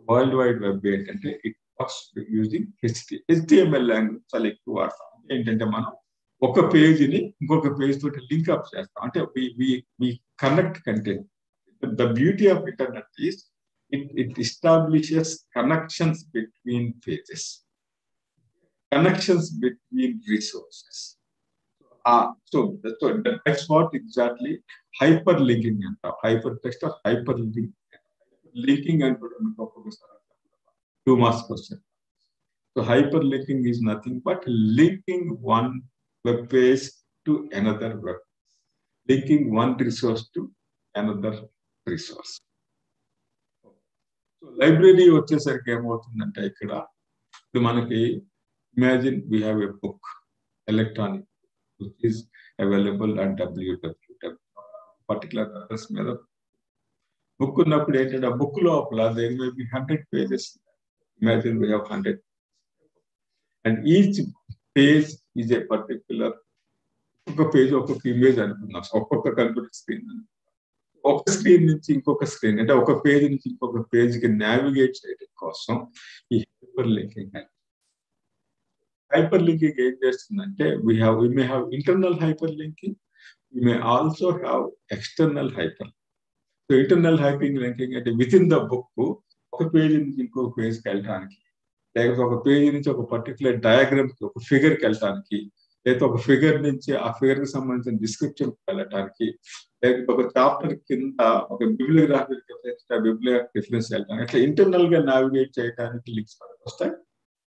వరల్డ్ వైడ్ వెబ్ ఏంటంటే it works using HTML language చాలా ఎక్కువ వాడతాం. ఏంటంటే మనం ఒక పేజీని ఇంకొక పేజ్ తోటి లింక్ అప్ చేస్తాం. అంటే we connect content. The beauty of internet is it establishes connections between pages, connections between resources. So that's what exactly hyperlinking antam. Hypertext or hyperlink. Linking and 2 marks question. So hyperlinking is nothing but linking one web page to another web, linking one resource to another resource. So library వచ్చేసరికి ఏమవుతుందంటే ఇక్కడ మనకి imagine we have a book, electronic, which is available at www. particular address మీద book ఉన్నప్పుడు ఏంటంటే ఆ book లోపల there may be 100 pages. Imagine we have 100 and each page is a particular ఒక్కొక్క పేజ్ ఒక్కొక్క ఇమేజ్ అనుకున్నాం. ఒక్కొక్క కంప్యూటర్ స్క్రీన్ ఒక స్క్రీన్ నుంచి ఇంకొక స్క్రీన్ అంటే ఒక పేజ్ నుంచి ఇంకొక పేజ్కి నావిగేట్ చేయడం కోసం ఈ హైపర్ లింకింగ్. హైపర్ లింకింగ్ ఏం చేస్తుందంటే we may have internal hyperlinking, we may also have external hyperlinking. So internal hyperlinking అంటే విత్ ఇన్ ద బుక్ ఒక పేజ్ నుంచి ఇంకొక పేజ్కి వెళ్ళడానికి, లేకపోతే ఒక పేజ్ నుంచి ఒక పర్టికులర్ డయాగ్రామ్ కి ఒక ఫిగర్ కి వెళ్ళటానికి, లేకపోతే ఒక ఫిగర్ నుంచి ఆ ఫిగర్ కి సంబంధించిన డిస్క్రిప్షన్ వెళ్ళటానికి, లేకపోతే ఒక చాప్టర్ కింద ఒక బిబ్లియోగ్రఫీ రిఫరెన్స్ వెళ్ళటానికి, ఇట్లా ఇంటర్నల్ గా నావిగేట్ చేయడానికి లింక్స్ వస్తాయి.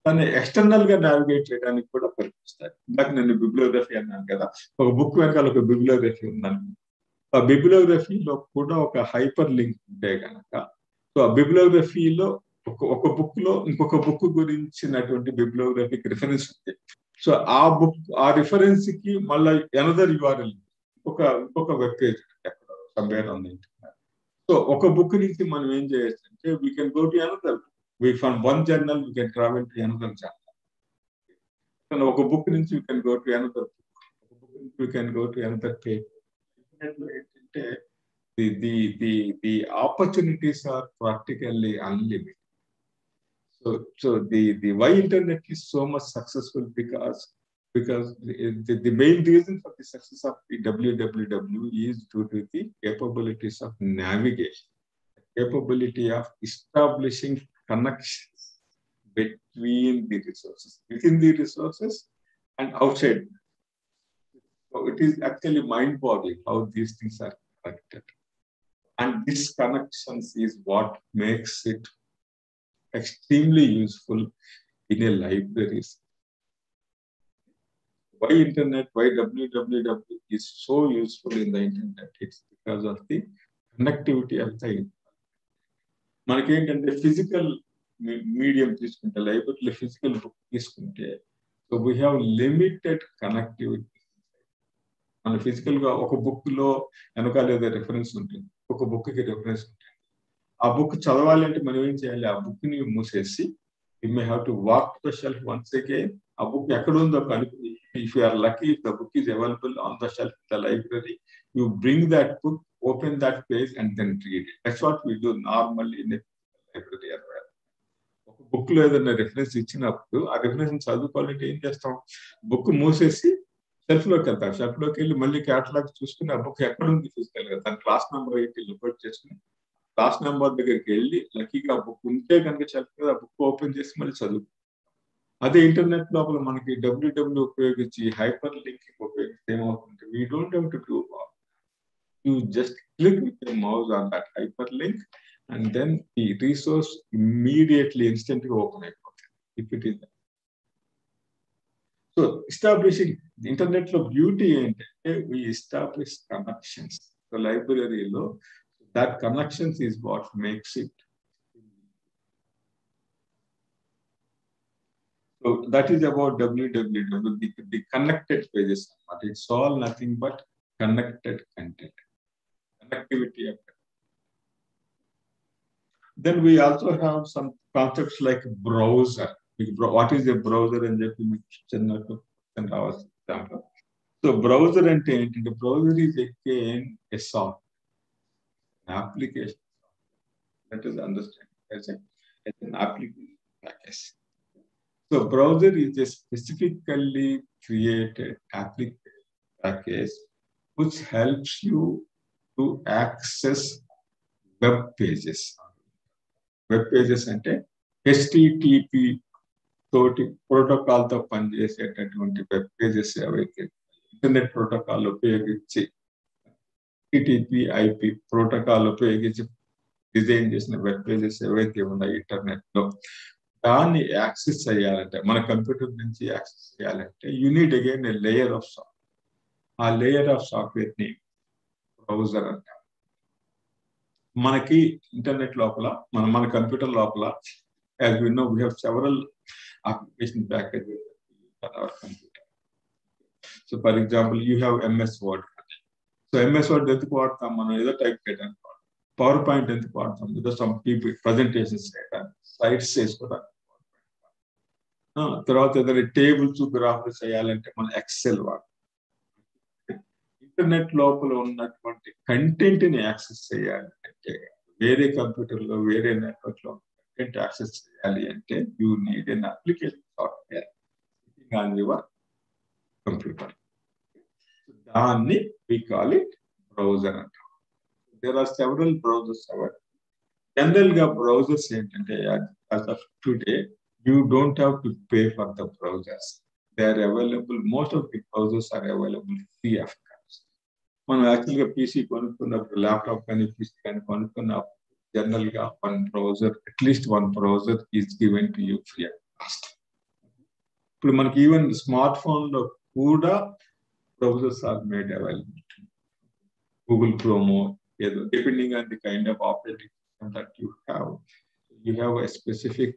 దాన్ని ఎక్స్టర్నల్ గా నావిగేట్ చేయడానికి కూడా పనికొస్తాయి. ఇందాక నేను బిబ్లియోగ్రఫీ అన్నాను కదా, ఒక బుక్ వెనకాల ఒక బిబ్లియోగ్రఫీ ఉందని. ఆ బిబ్లియోగ్రఫీలో కూడా ఒక హైపర్ లింక్ ఉంటే కనుక, సో ఆ బిబ్లియోగ్రఫీలో ఒక బుక్ లో ఇంకొక బుక్ గురించినటువంటి బిబ్లియోగ్రఫీకి రిఫరెన్స్ ఉంది. సో ఆ బుక్ ఆ రిఫరెన్స్ కి మళ్ళీ అనదర్ యూఆర్ఎల్ ఇంకొక వెబ్ పేజ్ ఎక్కడ somewhere on the internet. So ఒక బుక్ నుంచి మనం ఏం చేయొచ్చు అంటే we can go to another. From one journal we can travel to another journal. ఒక బుక్ నుంచి we can go to another book. ఒక we can go to another page. The opportunities are practically unlimited. So the why internet is so much successful because the main reason for the success of the www is due to the capabilities of navigation, the capability of establishing connections between the resources, within the resources and outside. So it is actually mind-boggling how these things are connected. And this connections is what makes it extremely useful in a library. Why internet, why www is so useful in the internet? It's because of the connectivity of the internet. మనకి ఏంటంటే physical medium తీసుకుంటే లైబ్రరీలో physical book తీసుకుంటే so we have limited connectivity. మన physical గా ఒక book లో వెనకాల ఏదో రెఫరెన్స్ ఉంటుంది, ఒక బుక్ కి రెఫరెన్స్ ఉంటుంది. ఆ బుక్ చదవాలి అంటే మనం ఏం చేయాలి? ఆ బుక్ ని మూసేసి you may have to walk the shelf once again. ఆ బుక్ ఎక్కడ ఉందో కనుక్కొని, if you are lucky, if the book is available on the shelf in the library, you bring that book, open that page and then read it. That's what we do normally in library. ఒక book లో ఏదైనా reference ఇచ్చినప్పుడు ఆ reference చదువుకోవాలంటే ఏం చేస్తాం? Book మూసేసి shelf లోకి వెళ్తాం. షెల్ఫ్ లోకి వెళ్ళి మళ్ళీ క్యాటలాగ్ చూసుకుని ఆ బుక్ ఎక్కడ ఉంది ఫిజికల్ గా, దాని క్లాస్ నెంబర్ ఏంటి రిపోర్ట్ చేసుకుని క్లాస్ నెంబర్ దగ్గరికి వెళ్ళి లక్కీగా ఆ బుక్ ఉంటే కనుక షెల్ఫ్ ఆ బుక్ ఓపెన్ చేసి మళ్ళీ చదువు. అదే ఇంటర్నెట్ లోపల మనకి డబ్ల్యూడబ్ల్యూ ఉపయోగించి హైపర్ లింకింగ్ ఉపయోగిస్తే ఏమవుతుంది? We don't have to do. You just click with your mouse on that hyper link and then the resource immediately instant గా ఓపెన్ అయిపోతుంది. If it is so establishing internet లో beauty ఏంటంటే we establish connections. So లైబ్రరీలో that connections is what makes it. So that is about www, the connected pages. But it's all nothing but connected content, connectivity of it. Then we also have some concepts like browser. What is a browser? And so browser and the browser is again a software, application. Let us understand as an application package. So browser is a specifically created application package which helps you to access web pages. Web pages అంటే HTTP తోటి protocol తో పనిచేసేటటువంటి web pages ఏవైతే internet protocol ఉపయోగించి HTTP IP protocol ఉపయోగించి design చేసిన web pages ఏవైతే ఉన్నాయో ఇంటర్నెట్ లో, దాన్ని యాక్సెస్ చేయాలంటే, మన కంప్యూటర్ నుంచి యాక్సెస్ చేయాలంటే you need again a layer of software. ఆ లేయర్ ఆఫ్ సాఫ్ట్వేర్ ని బ్రౌజర్ అంటారు. మనకి ఇంటర్నెట్ లోపల మన కంప్యూటర్ లోపల as we know we have several application packages for our computer. So for example you have MS Word. సో MS Word ఎందుకు వాడతాం? మనం ఏదో టైప్ చేయడానికి. పవర్ పాయింట్ ఎందుకు వాడతాం? ఏదో సమ్ పీపుల్ ప్రజెంటేషన్స్ చేయడానికి, స్లైడ్స్ చేసుకోవడానికి. తర్వాత ఏదైనా టేబుల్స్ గ్రాఫ్లు చేయాలంటే మనం ఎక్సెల్ వాడతాం. ఇంటర్నెట్ లోపల ఉన్నటువంటి కంటెంట్ ని యాక్సెస్ చేయాలి అంటే, వేరే కంప్యూటర్ లో వేరే నెట్వర్క్ లో కంటెంట్ యాక్సెస్ చేయాలి అంటే you need an application software on your computer. దాన్ని వి కాల్ ఇట్ బ్రౌజర్ అంటాం. There are several browsers available. General browsers as of today, you don't have to pay for the browsers. They are available. Most of the browsers are available free of cost. మనం యాక్చువల్గా PC కొనుక్కున్నప్పుడు, laptop కానీ PC కానీ కొనుక్కున్నప్పుడు general గా at least one browser is given to you free of cost. ఇప్పుడు మనకి even smart phone లో కూడా browsers are made available. Google Chrome, depending on the kind of operating system that you have a specific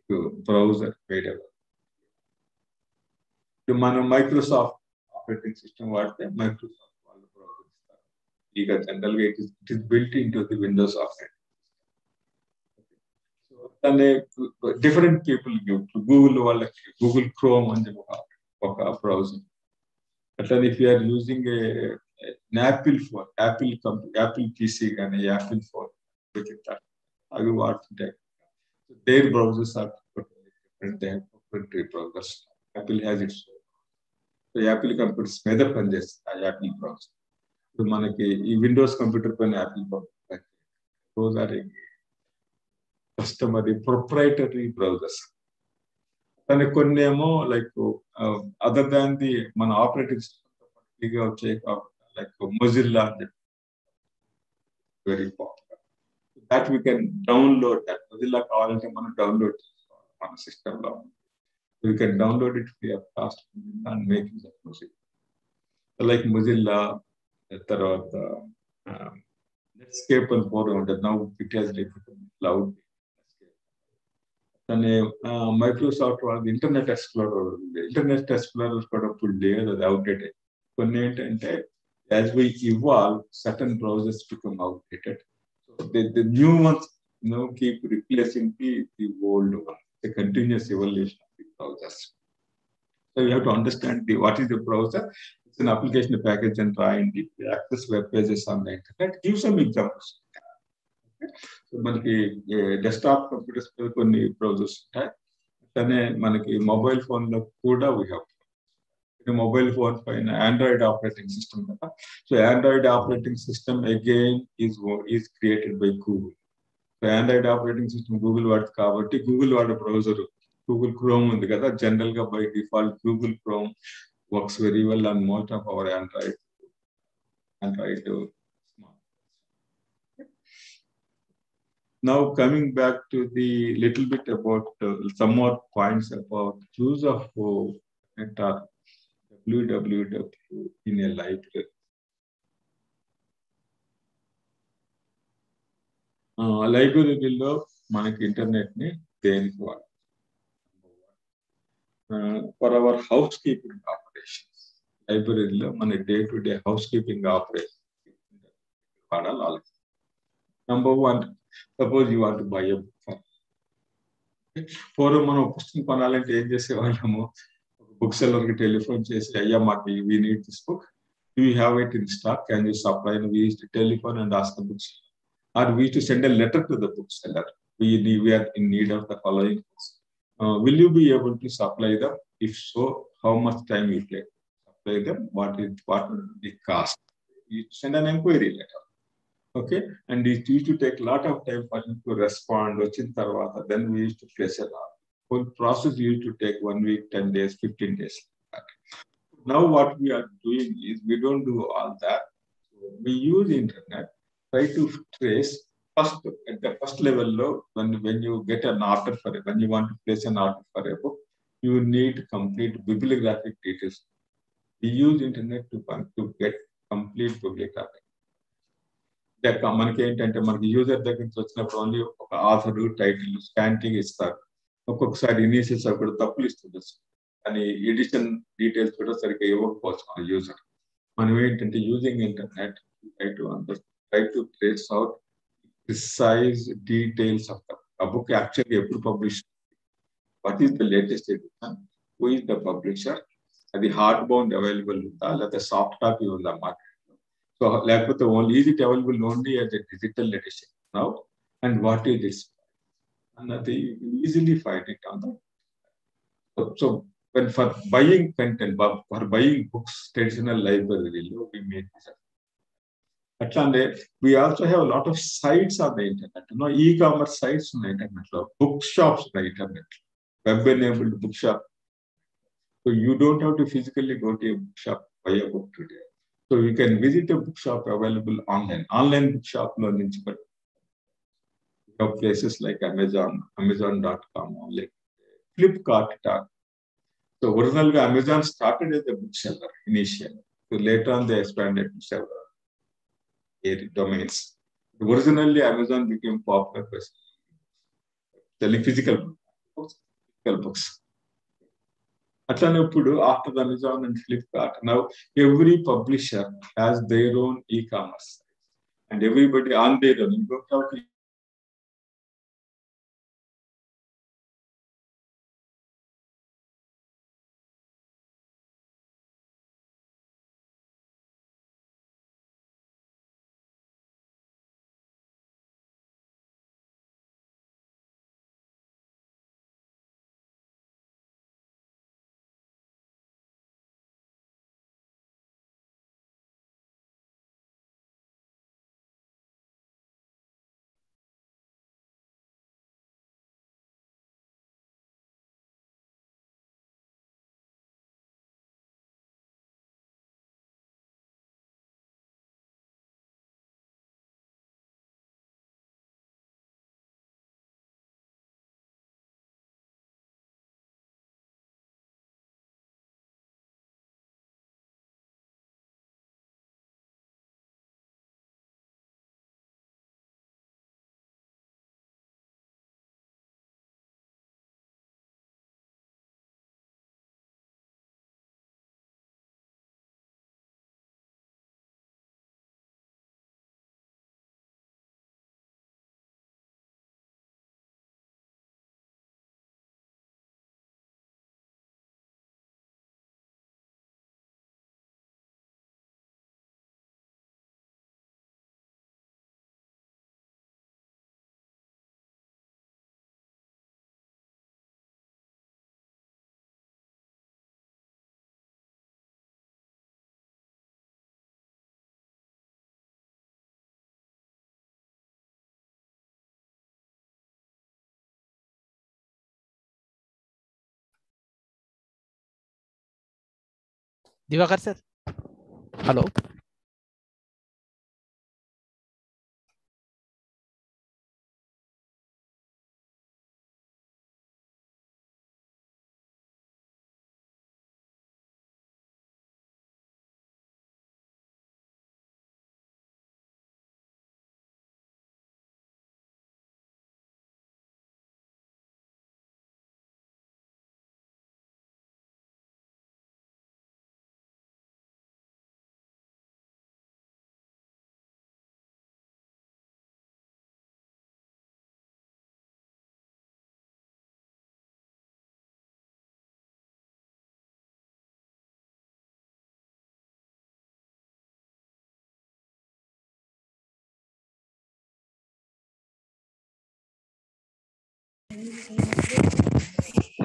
browser made available. మనం Microsoft operating system వాడితే Microsoft వాళ్ళ browser ఇస్తారు. ఇక general గా it is built in to the Windows operating system. So దాన్ని different people give. Google వాళ్ళకి Google chrome అని ఒక browser, Then if you are using an Apple phone, Apple PC and an Apple phone, look at that. I will want to take. So their browsers are totally different. They have proprietary browsers. Apple has its own. So Apple computers మీద పనిచేస్తాయి Apple browser. So మనకి ఈ Windows computer పైన Apple browser. Those are customary proprietary browsers. దాని కొన్ని ఏమో like other than the మన operating system వచ్చాయి కాబట్టి లైక్ మొజిల్లా అని చెప్పి very popular that we can download that Mozilla కావాలంటే మనం డౌన్లోడ్ చేసుకోవాలి మన సిస్టంలో we can download it free of cost and make use of Mozilla like Mozilla తర్వాత నెట్స్కేప్ అని ఫోర్ ఉంటుంది నౌ ఇట్ హస్ క్లౌడ్ దాన్ని మైక్రోసాఫ్ట్ వాళ్ళది ఇంటర్నెట్ ఎక్స్ప్లోరర్ ఉంది ఇంటర్నెట్ ఎక్స్ప్లోరర్ కూడా ఇప్పుడు లేదు అది అవుట్డేటెడ్ కొన్ని ఏంటంటే as we evolve certain browsers become outdated so the new ones keep replacing the old one the continuous evolution of the browsers so you have to understand what is the browser it's an application package and రాయండి access web pages on the internet give some examples మనకి desktop computers కొన్ని browsers ఉంటాయి అట్లనే మనకి mobile phone లో కూడా we have mobile phone పైన android operating system కదా so android operating system again is created by Google so android operating system Google వాడుతుంది కాబట్టి గూగుల్ వాడే బ్రౌజర్ గూగుల్ క్రోమ్ ఉంది కదా జనరల్ గా by default Google chrome works very well on most of our Android Now coming back to the little bit about some more points about use of www in a library. లైబ్రరీలో మనకి internet ని దేనికి వాడాలి for our house keeping operations లైబ్రరీలో మన day to day house keeping operation వాడాలి ఆలోచన number 1 suppose you want buy a book పూర్వం మనం పుస్తకం కొనాలంటే ఏం చేసేవాళ్ళము బుక్ సెల్లర్ కి టెలిఫోన్ చేసి అయ్యా మాకు we need this book you have it in stock can you supply we used to telephone and ask the book seller or we used to send a letter to the book seller we are in need of the following books will you be able to supply them if so how much time you take supply them what the cost you send an inquiry letter. Okay, and it used to take a lot of time for him to respond. Then we used to place a lot. Whole process used to take 1 week, 10 days, 15 days. Now what we are doing is we don't do all that. We use internet, try to trace first at the first level low when you get an order for it, when you want to place an order for a book, you need complete bibliographic details. We use internet to get complete bibliographic. మనకి ఏంటంటే మనకి user దగ్గర నుంచి వచ్చినప్పుడు only ఒక author title స్టాంటింగ్ ఇస్తారు ఒక్కొక్కసారి initials కూడా తప్పులు ఇస్తుండొచ్చు కానీ ఎడిషన్ డీటెయిల్స్ కూడా సరిగ్గా ఇవ్వకపోవచ్చు మన యూజర్ మనం ఏంటంటే using internet try to trace out precise details of the book యాక్చువల్గా ఎప్పుడు publish what is the latest edition who is the publisher అది హార్డ్ బౌండ్ అవైలబుల్ ఉందా లేకపోతే సాఫ్ట్ కాపీ ఉందా మార్కెట్ సో లేకపోతే only is it available only as a digital edition now and what is its అన్నది easily find it on the so when for buying content for buying books traditional library we make this atlante we also have a lot of sites on the internet e-commerce sites on the internet bookshops on the internet web enabled bookshop so you don't have to physically go to a bookshop buy a book today so you can visit a bookshop available online bookshop lo nunchi but you have places like amazon.com like flipkart. So originally Amazon started as a bookseller initially. So later on they expanded to several domains. Originally Amazon became popular by selling physical books. Atlane ippudu after Amazon and Flipkart, now every publisher has their own e-commerce site. And everybody on their own. You don't have to Divakar sir, hello.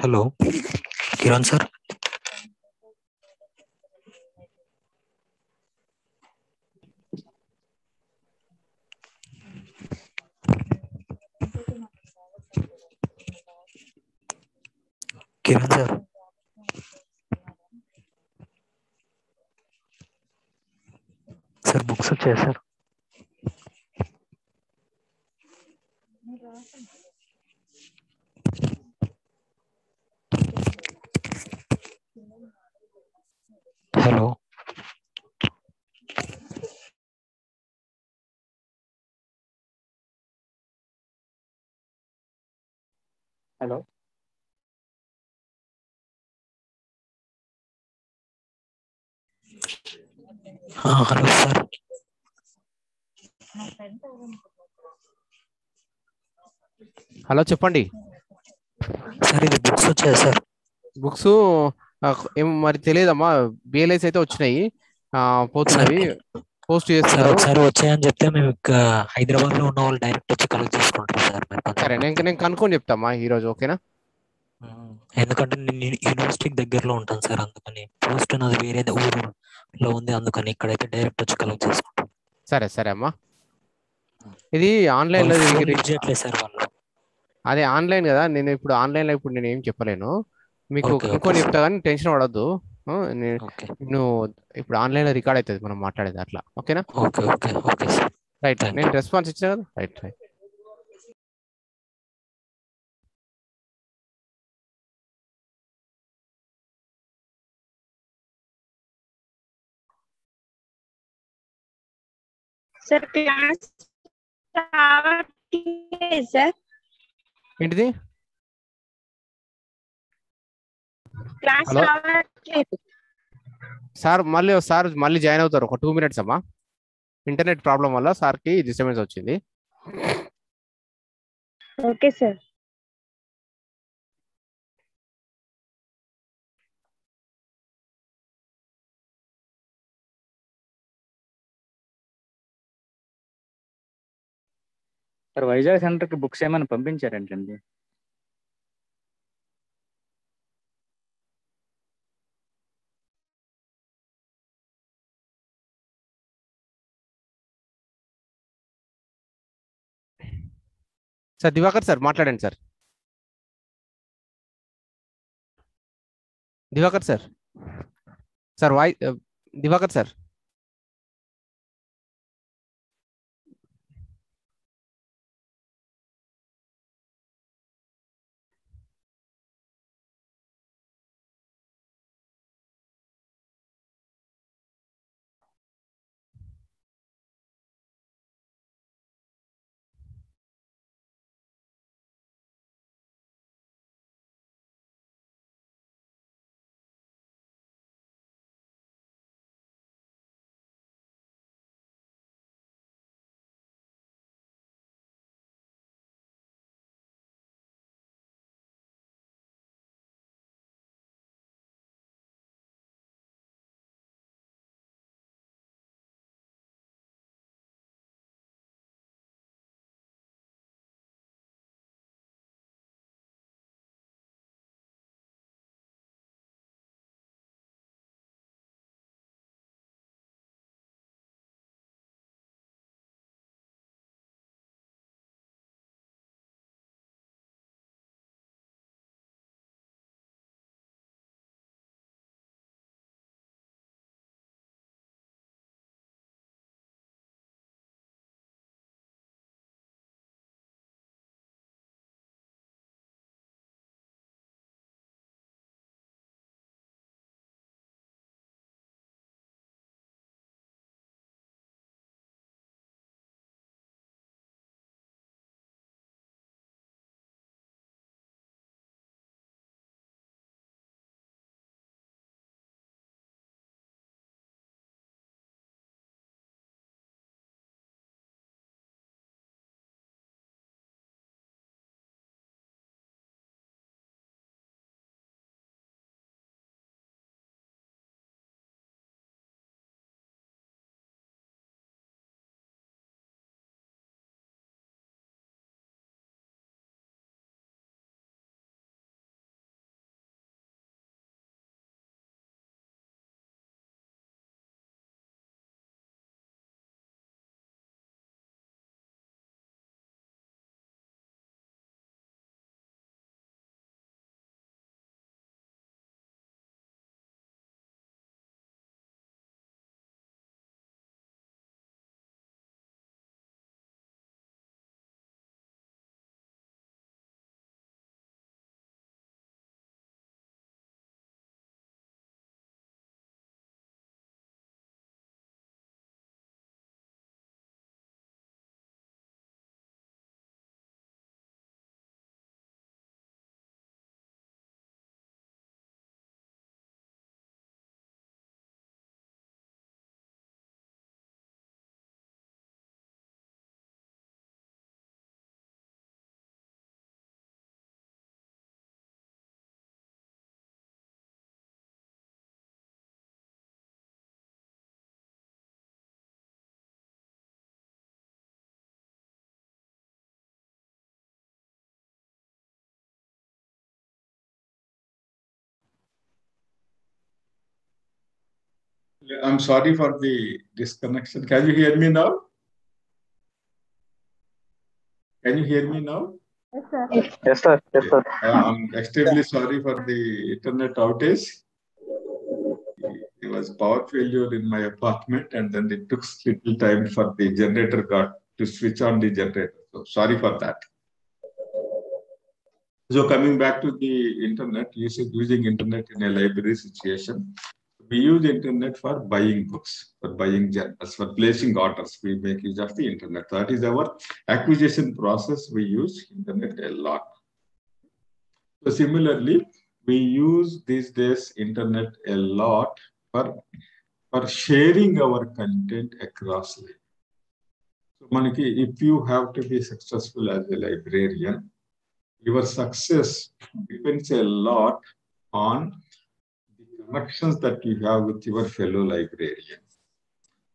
Hello Kiran sir. Kiran sir, sir books వచ్చాయి sir. Hello hello hello sir. Hello, చెప్పండి sir ఇది books వచ్చాయి sir. Books ఏం మరి తెలియదమ్మా. బిఎల్ఐస్ అయితే వచ్చినాయి, పోతున్నవి, post sir చేస్తున్నారు. ఒకసారి వచ్చాయని చెప్తే మేము హైదరాబాద్ లో ఉన్న వాళ్ళు డైరెక్ట్ వచ్చి కలెక్ట్ చేసుకుంటారు సార్. సరే, నేను కనుక్కొని చెప్తామా ఈరోజు, ఓకేనా? ఎందుకంటే నేను యూనివర్సిటీకి దగ్గరలో ఉంటాను సార్, అందుకని పోస్ట్ నాది వేరే ఊరులో ఉంది, అందుకని ఇక్కడైతే డైరెక్ట్ వచ్చి కలెక్ట్ చేసుకుంటాం. సరే సరే అమ్మా. ఇది ఆన్లైన్ లో చేయట్లేదు సార్ వాళ్ళు. అదే ఆన్లైన్ కదా, నేను ఇప్పుడు ఆన్లైన్ లో ఇప్పుడు నేను ఏం చెప్పలేను, మీకు కనుక్కొని చెప్తా కానీ టెన్షన్ పడద్దు. నువ్వు ఇప్పుడు ఆన్లైన్ లో రికార్డ్ అవుతుంది మనం మాట్లాడేది, అట్లా ఓకేనా? Okay okay okay sir. Right, నేను రెస్పాన్స్ ఇచ్చా కదా. Right right. Sir class sir, ఏంటిది? క్లాస్ హలో సార్, మళ్ళీ జాయిన్ అవుతారు ఒక 2 minutes అమ్మా. ఇంటర్నెట్ ప్రాబ్లం వల్ల సార్కి డిస్టర్బెన్స్ వచ్చింది. Okay sir. సార్ వైజాగ్ సెంటర్కి బుక్స్ ఏమైనా పంపించారేంటండి? సార్ దివాకర్ సార్ మాట్లాడండి sir. Diwakar sir, sir Diwakar sir. I'm sorry for the disconnection. Can you hear me now? Can you hear me now? Yes, sir. Yes, sir. I'm extremely sorry for the internet outage. There was power failure in my apartment, and then it took little time for the generator to switch on the generator. So sorry for that. So coming back to the internet, using internet in a library situation. We use internet for buying books, for buying journals, for placing orders. We make use of the internet. That is our acquisition process. We use internet a lot. So similarly, we use these days internet a lot for sharing our content across. So Maniki, if you have to be successful as a librarian, your success depends a lot on connections that you have with your fellow librarians.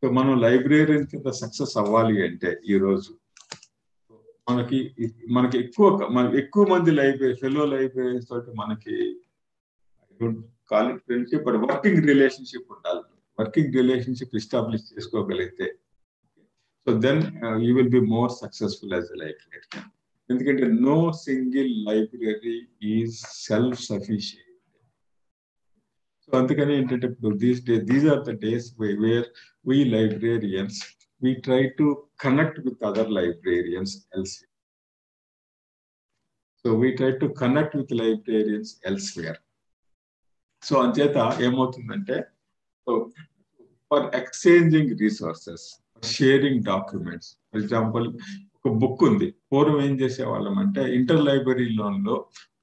So మనం librarian కింద success అవ్వాలి అంటే ఈరోజు మనకి ఎక్కువ మంది fellow librarians తోటి మనకి call it friendship but working relationship ఉండాలి. వర్కింగ్ రిలేషన్షిప్ ఎస్టాబ్లిష్ చేసుకోగలిగితే so then you will be more successful as a librarian. ఎందుకంటే no single library is self sufficient. So అందుకని ఏంటంటే ఇప్పుడు these are the days where we librarians we try to connect with other librarians elsewhere. So we try to connect with librarians elsewhere. So అంచేత ఏమవుతుందంటే for exchanging resources, for sharing documents. For example, ఒక book ఉంది. పూర్వం ఏం చేసేవాళ్ళం అంటే inter library లోన్లో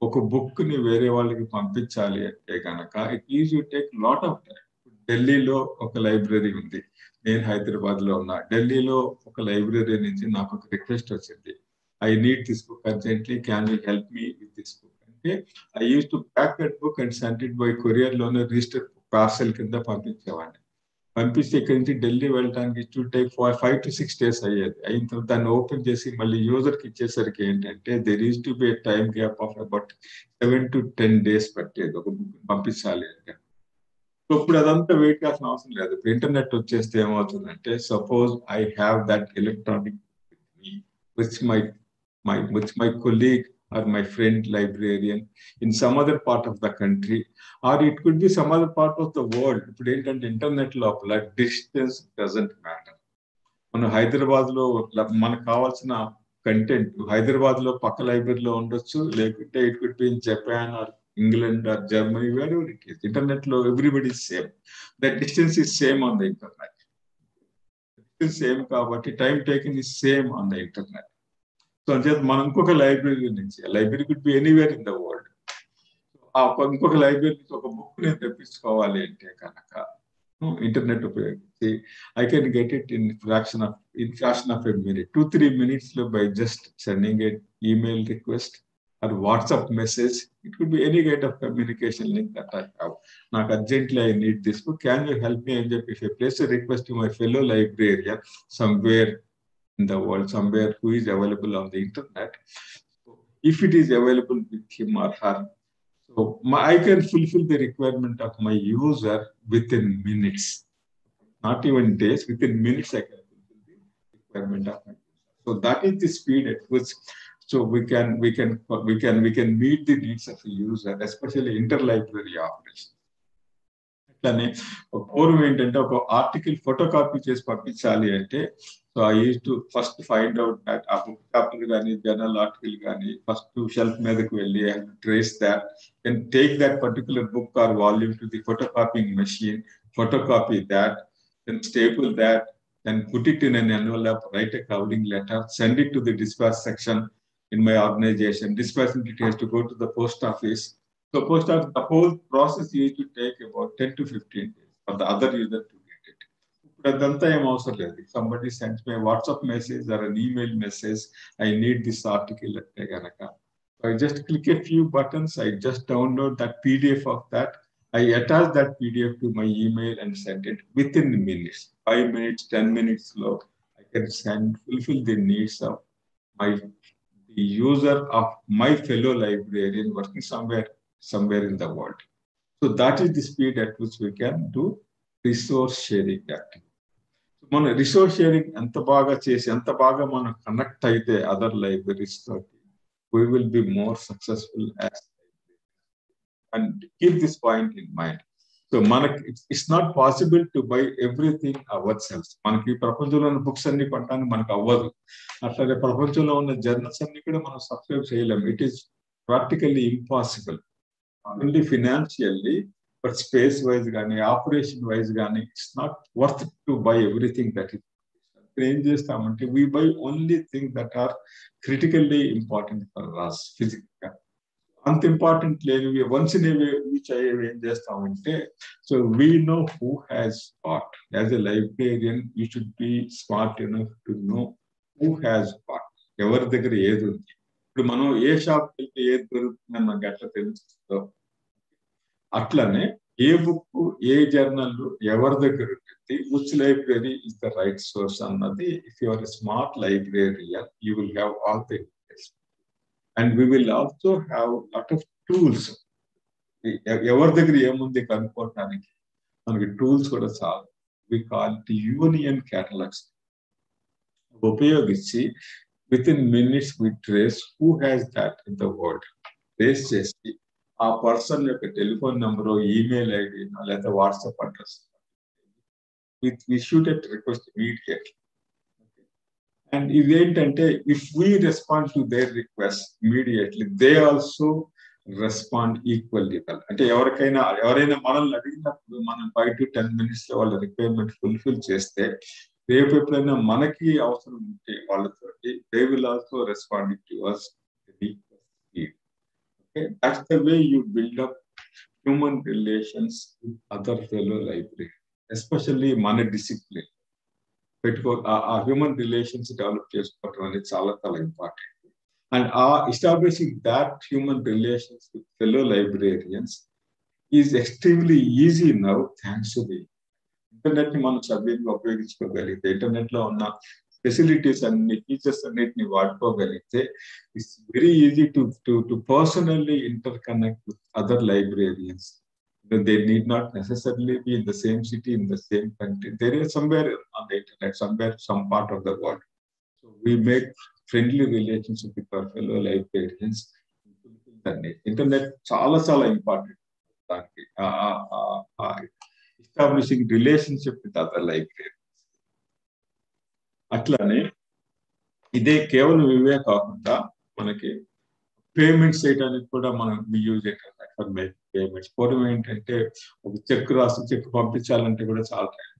ఒక బుక్ ని వేరే వాళ్ళకి పంపించాలి అంటే కనుక it is you take lot of time. ఢిల్లీలో ఒక లైబ్రరీ ఉంది, నేను హైదరాబాద్ లో ఉన్నా. ఢిల్లీలో ఒక లైబ్రరీ నుంచి నాకు ఒక రిక్వెస్ట్ వచ్చింది, I need this book urgently, can you help me with this book అంటే I use to pack that book and send it by courier లోనే రిజిస్టర్ పార్సల్ కింద పంపించేవాడిని. పంపిస్తే ఇక్కడి నుంచి ఢిల్లీ వెళ్ళడానికి it will take 5 to 6 days అయ్యేది. అయిన తర్వాత దాన్ని ఓపెన్ చేసి మళ్ళీ యూజర్కి ఇచ్చేసరికి ఏంటంటే there is to be time gap of about 7 to 10 days పట్టేది ఒక బుక్ పంపించాలి అంటే. సో ఇప్పుడు అదంతా వెయిట్ చేయాల్సిన అవసరం లేదు. ఇప్పుడు ఇంటర్నెట్ వచ్చేస్తే ఏమవుతుందంటే suppose I have that electronic which my colleague or my friend librarian in some other part of the country, or it could be some other part of the world. ఇప్పుడు ఏంటంటే internet లోపల distance doesn't matter. మనం హైదరాబాద్ లో మనకు కావాల్సిన content Hyderabad లో పక్క లైబ్రరీలో ఉండొచ్చు, లేకుంటే it could be in Japan or England or Germany, where ever it is. Internet లో everybody is same. That distance is same on the internet. Distance same కాబట్టి time taking is same on the internet. So అంచేత మనం ఇంకొక library నుంచి, library could be anywhere in the world, ఇంకొక library నుంచి ఒక book నేను తెప్పించుకోవాలి అంటే కనుక ఇంటర్నెట్ ఉపయోగించి I can get it in fraction of a minute, 2-3 minutes లో by just sending a email request or WhatsApp message. It could be any kind of communication link that I have. నాకు urgently I need this book, can you help me అని చెప్పి I place a request to my fellow librarian somewhere in the world, somewhere who is available on the internet. So if it is available with him or her, so I can fulfill the requirement of my user within minutes, not even days. Within minutes I can fulfill the requirement of my user. So that is the speed at which so we can meet the needs of the user, especially interlibrary operations. అట్లానే పూర్వం ఏంటంటే ఒక article photo copy చేసి పంపించాలి అంటే so I use to first find out that ఆ book copy కానీ journal article కానీ ఫస్ట్ షెల్ఫ్ మీదకి వెళ్ళి trace that, then take that particular book or volume to the photo copying machine, photo copy that, then staple that, then put it in an envelope, write a covering letter, send it to the dispatch section in my organization. Dispatching it has to go to the post office. So post office, the whole process used to take about 10 to 15 days for the other user to get it. Adanతా ఏం అవసరం లేదు. If somebody sends me a WhatsApp message or an email message, I need this article అంటే గనక, I just click a few buttons, I just download that PDF of that, I attach that PDF to my email and send it within minutes, 5 minutes, 10 minutes low. I can fulfill the needs of the user of my fellow librarian working somewhere in the world. So that is the speed at which we can do resource sharing activity. మన resource sharing ఎంత బాగా చేసి ఎంత బాగా మనం connect అయితే other libraries తోటి we will be more successful as and keep this point in mind. So మనకి it's not possible to buy everything ourselves. మనకి ప్రపంచంలో ఉన్న బుక్స్ అన్ని కొనడానికి మనకు అవ్వదు. అట్లాగే ప్రపంచంలో ఉన్న జర్నల్స్ అన్ని కూడా మనం సబ్స్క్రైబ్ చేయలేము. It is practically impossible. Only financially but space wise కానీ ఆపరేషన్ వైజ్ కానీ it's not worth to buy everything that is. ఏం చేస్తామంటే we buy only thing that are critically important for us ఫిజికల్గా. అంత ఇంపార్టెంట్ లేనివి once in which అయ్యేవి ఏం చేస్తామంటే so we know who has what. As a librarian you should be smart enough to know who has what, ఎవరి దగ్గర ఏది ఉంది. ఇప్పుడు మనం ఏ షాప్కి వెళ్తే ఏది దొరుకుతుందని మనకి ఎట్లా తెలుస్తుందో అట్లనే ఏ బుక్ ఏ జర్నల్ ఎవరి దగ్గర ఉంటుంది, which library is the right source అన్నది if you are a smart librarian you will have all the information. And we will also have lot of tools. ఎవరి దగ్గర ఏముంది కనుక్కోవటానికి మనకి టూల్స్ కూడా చాలా. We call it union catalogs ఉపయోగించి with in minutes we trace who has that in the world. Trace చేసి ఆ పర్సన్ యొక్క టెలిఫోన్ నెంబరు, ఈమెయిల్ ఐడి లేదా WhatsApp address we shoot a request immediately. And ఇదేంటంటే if we respond to their request immediately, they also respond equally well. అంటే ఎవరైనా మనల్ని అడిగినప్పుడు మనం 5 to 10 minutes లో వాళ్ళ రిక్వైర్మెంట్ ఫుల్ఫిల్ చేస్తే రేపు ఎప్పుడైనా మనకి అవసరం ఉంటే వాళ్ళతోటి they will also respond to us with equal speed. Okay, that's the way you build up human relations with other fellow librarians, especially మన డిసిప్లిన్ పెట్టుకో. ఆ హ్యూమన్ రిలేషన్స్ డెవలప్ చేసుకోవడం అనేది చాలా చాలా ఇంపార్టెంట్. అండ్ ఆ establishing that human relations with fellow librarians is extremely easy now thanks to the internet ని మనం సవ్యంగా ఉపయోగించుకోగలిగితే, ఇంటర్నెట్ లో ఉన్న ఫెసిలిటీస్ అన్ని ఫీచర్స్ అన్నిటిని వాడుకోగలిగితే it's very easy to personally interconnect with other librarians. They need not necessarily be in the same city, in the same country. There is somewhere on the internet, somewhere, some part of the world. So we make friendly relationship with our fellow librarians. Internet చాలా చాలా important దానికి establishing relationship with other librarians. అట్లానే ఇదే కేవలం ఇవే కాకుండా మనకి payments చేయడానికి కూడా మనం use internet for making payments. పూర్వం ఏంటంటే ఒక చెక్ చెక్ పంపించాలంటే కూడా చాలా time.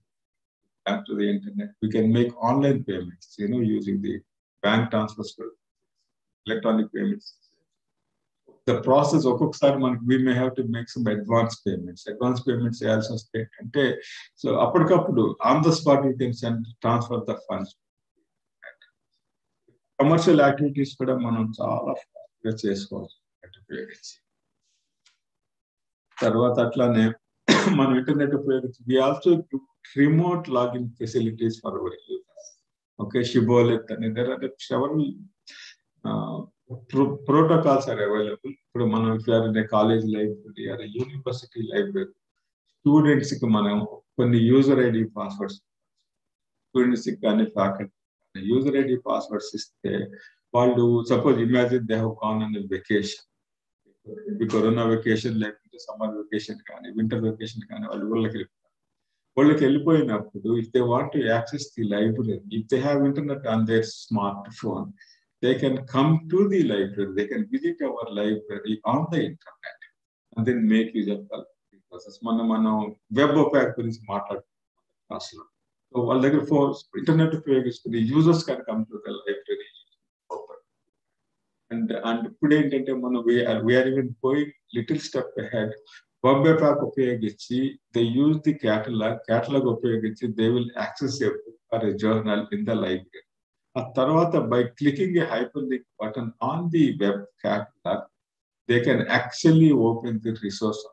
To the internet we can make online payments using the bank transfers, electronic payments. The process ఒక్కొక్కసారి మనకి we may have to make some advance payments చేయాల్సి వస్తే అంటే సో అప్పటికప్పుడు on the spot you can send transfer the funds. Commercial activities కూడా మనం చాలా చేసుకోవచ్చు ఉపయోగించి. తర్వాత అట్లానే మనం ఇంటర్నెట్ ఉపయోగించి we also remote login facilities for our users. Okay, Shibboleth అని సెవెరల్ ప్రోటోకాల్స్ ఆర్ అవైలబుల్. ఇప్పుడు మనం college library or university library students కి మనం కొన్ని యూజర్ ఐడి పాస్వర్డ్స్, స్టూడెంట్స్ కి కానీ ఫ్యాకల్టీ యూజర్ ఐడి పాస్వర్డ్స్ ఇస్తే వాళ్ళు suppose imagine they have gone on vacation, corona vacation లేకుంటే సమ్మర్ వెకేషన్ కానీ వింటర్ వెకేషన్ కానీ వాళ్ళు ఊళ్ళకి వెళ్ళిపోయినప్పుడు if they want to access the library, if they have internet on their smart phone, they can come to the library, they can visit our library on the internet and then make use of the process. మనం web pack గురించి మాట్లాడుతున్నాం క్లాస్లో. So వాళ్ళ దగ్గర internet ఉపయోగిస్తుంది users can come to the library. And ఇప్పుడు ఏంటంటే మనం we are even going little step ahead. Web app ఉపయోగించి దే యూజ్ ది క్యాటలాగ్ ఉపయోగించి they will access a book or a journal in the library. ఆ తర్వాత by clicking a hyper link button on the web catalog they can actually open the resource.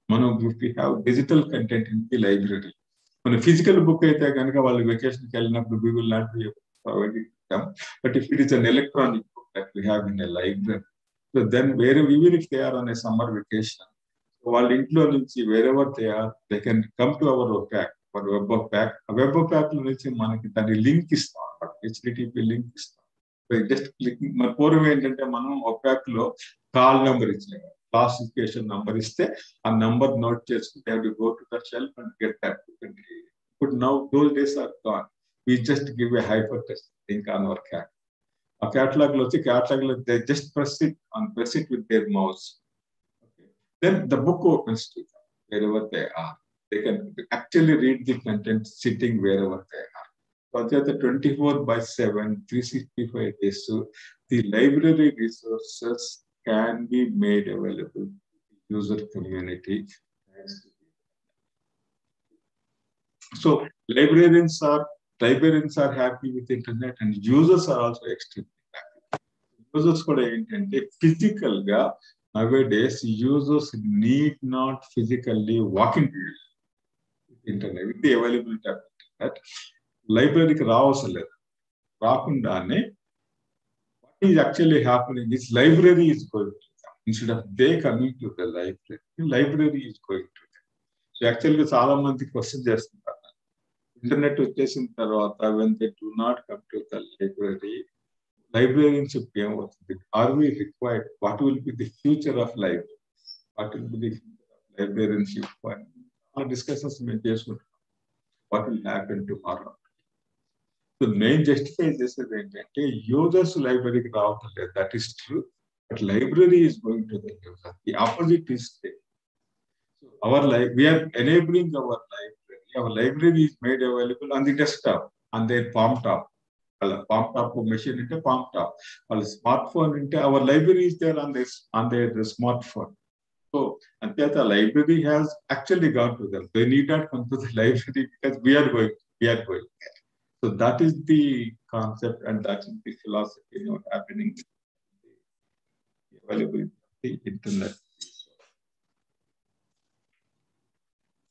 మనం if you have digital content in the library, మన physical book అయితే కనుక వాళ్ళు వెకేషన్కి వెళ్ళినప్పుడు we will not be providing them. But if it is an electronic book that we have in a library, so then even if they are on a summer vacation, వాళ్ళ ఇంట్లో నుంచి wherever they can come to our web pack. ఆ web pack లో నుంచి మనకి దాని link ఇస్తాం అన్నమాట, HTTP లింక్ ఇస్తాం. Just click. మన పూర్వం ఏంటంటే మనం వెబ్ ప్యాక్ లో కాల్ నెంబర్ ఇచ్చాం, క్లాసిఫికేషన్ నంబర్ ఇస్తే ఆ నంబర్ నోట్ చేసుకుంటే go to the shelf and get that. ఇప్పుడు now those days are gone. We just give a hyper text link on our cat. ఆ క్యాటలాగ్ లో వచ్చి catalog లో they just press it with their mouse. Then the book opens to them wherever they are. They can actually read the content sitting wherever they are. So the 24/7, 365 days, so the library resources can be made available to the user community. So librarians are happy with the internet, and users are also extremely happy. Users కూడా ఏంటంటే physical గా nowadays users need not physically walk into internet with the availability of internet. లైబ్రరీకి రావసరం లేదు. రాకుండానే what is actually happening is library is going to them. Instead of they coming to the library is going to them. So actually చాలా మంది question చేస్తుంటారు, internet వచ్చేసిన తర్వాత when they do not come to the librarianship ఏమవుతుంది? Are we required? What will be the future of library? What will be the future of librarianship? Our discussions మేము చేసుకుంటాం. What will happen tomorrow? So main justify చేసేది ఏంటంటే users లైబ్రరీకి రావటం లేదు. That is true. But library is going to the user. The opposite is there. So we are enabling our library. Our library is made available on the desktop, on their palm top. Palm top machine into palm top. Our smartphone into our library is there on their smartphone. So and the library has actually gone to them. They need not come to the library because we are going there. So that is the concept and that is the philosophy happening available in the internet.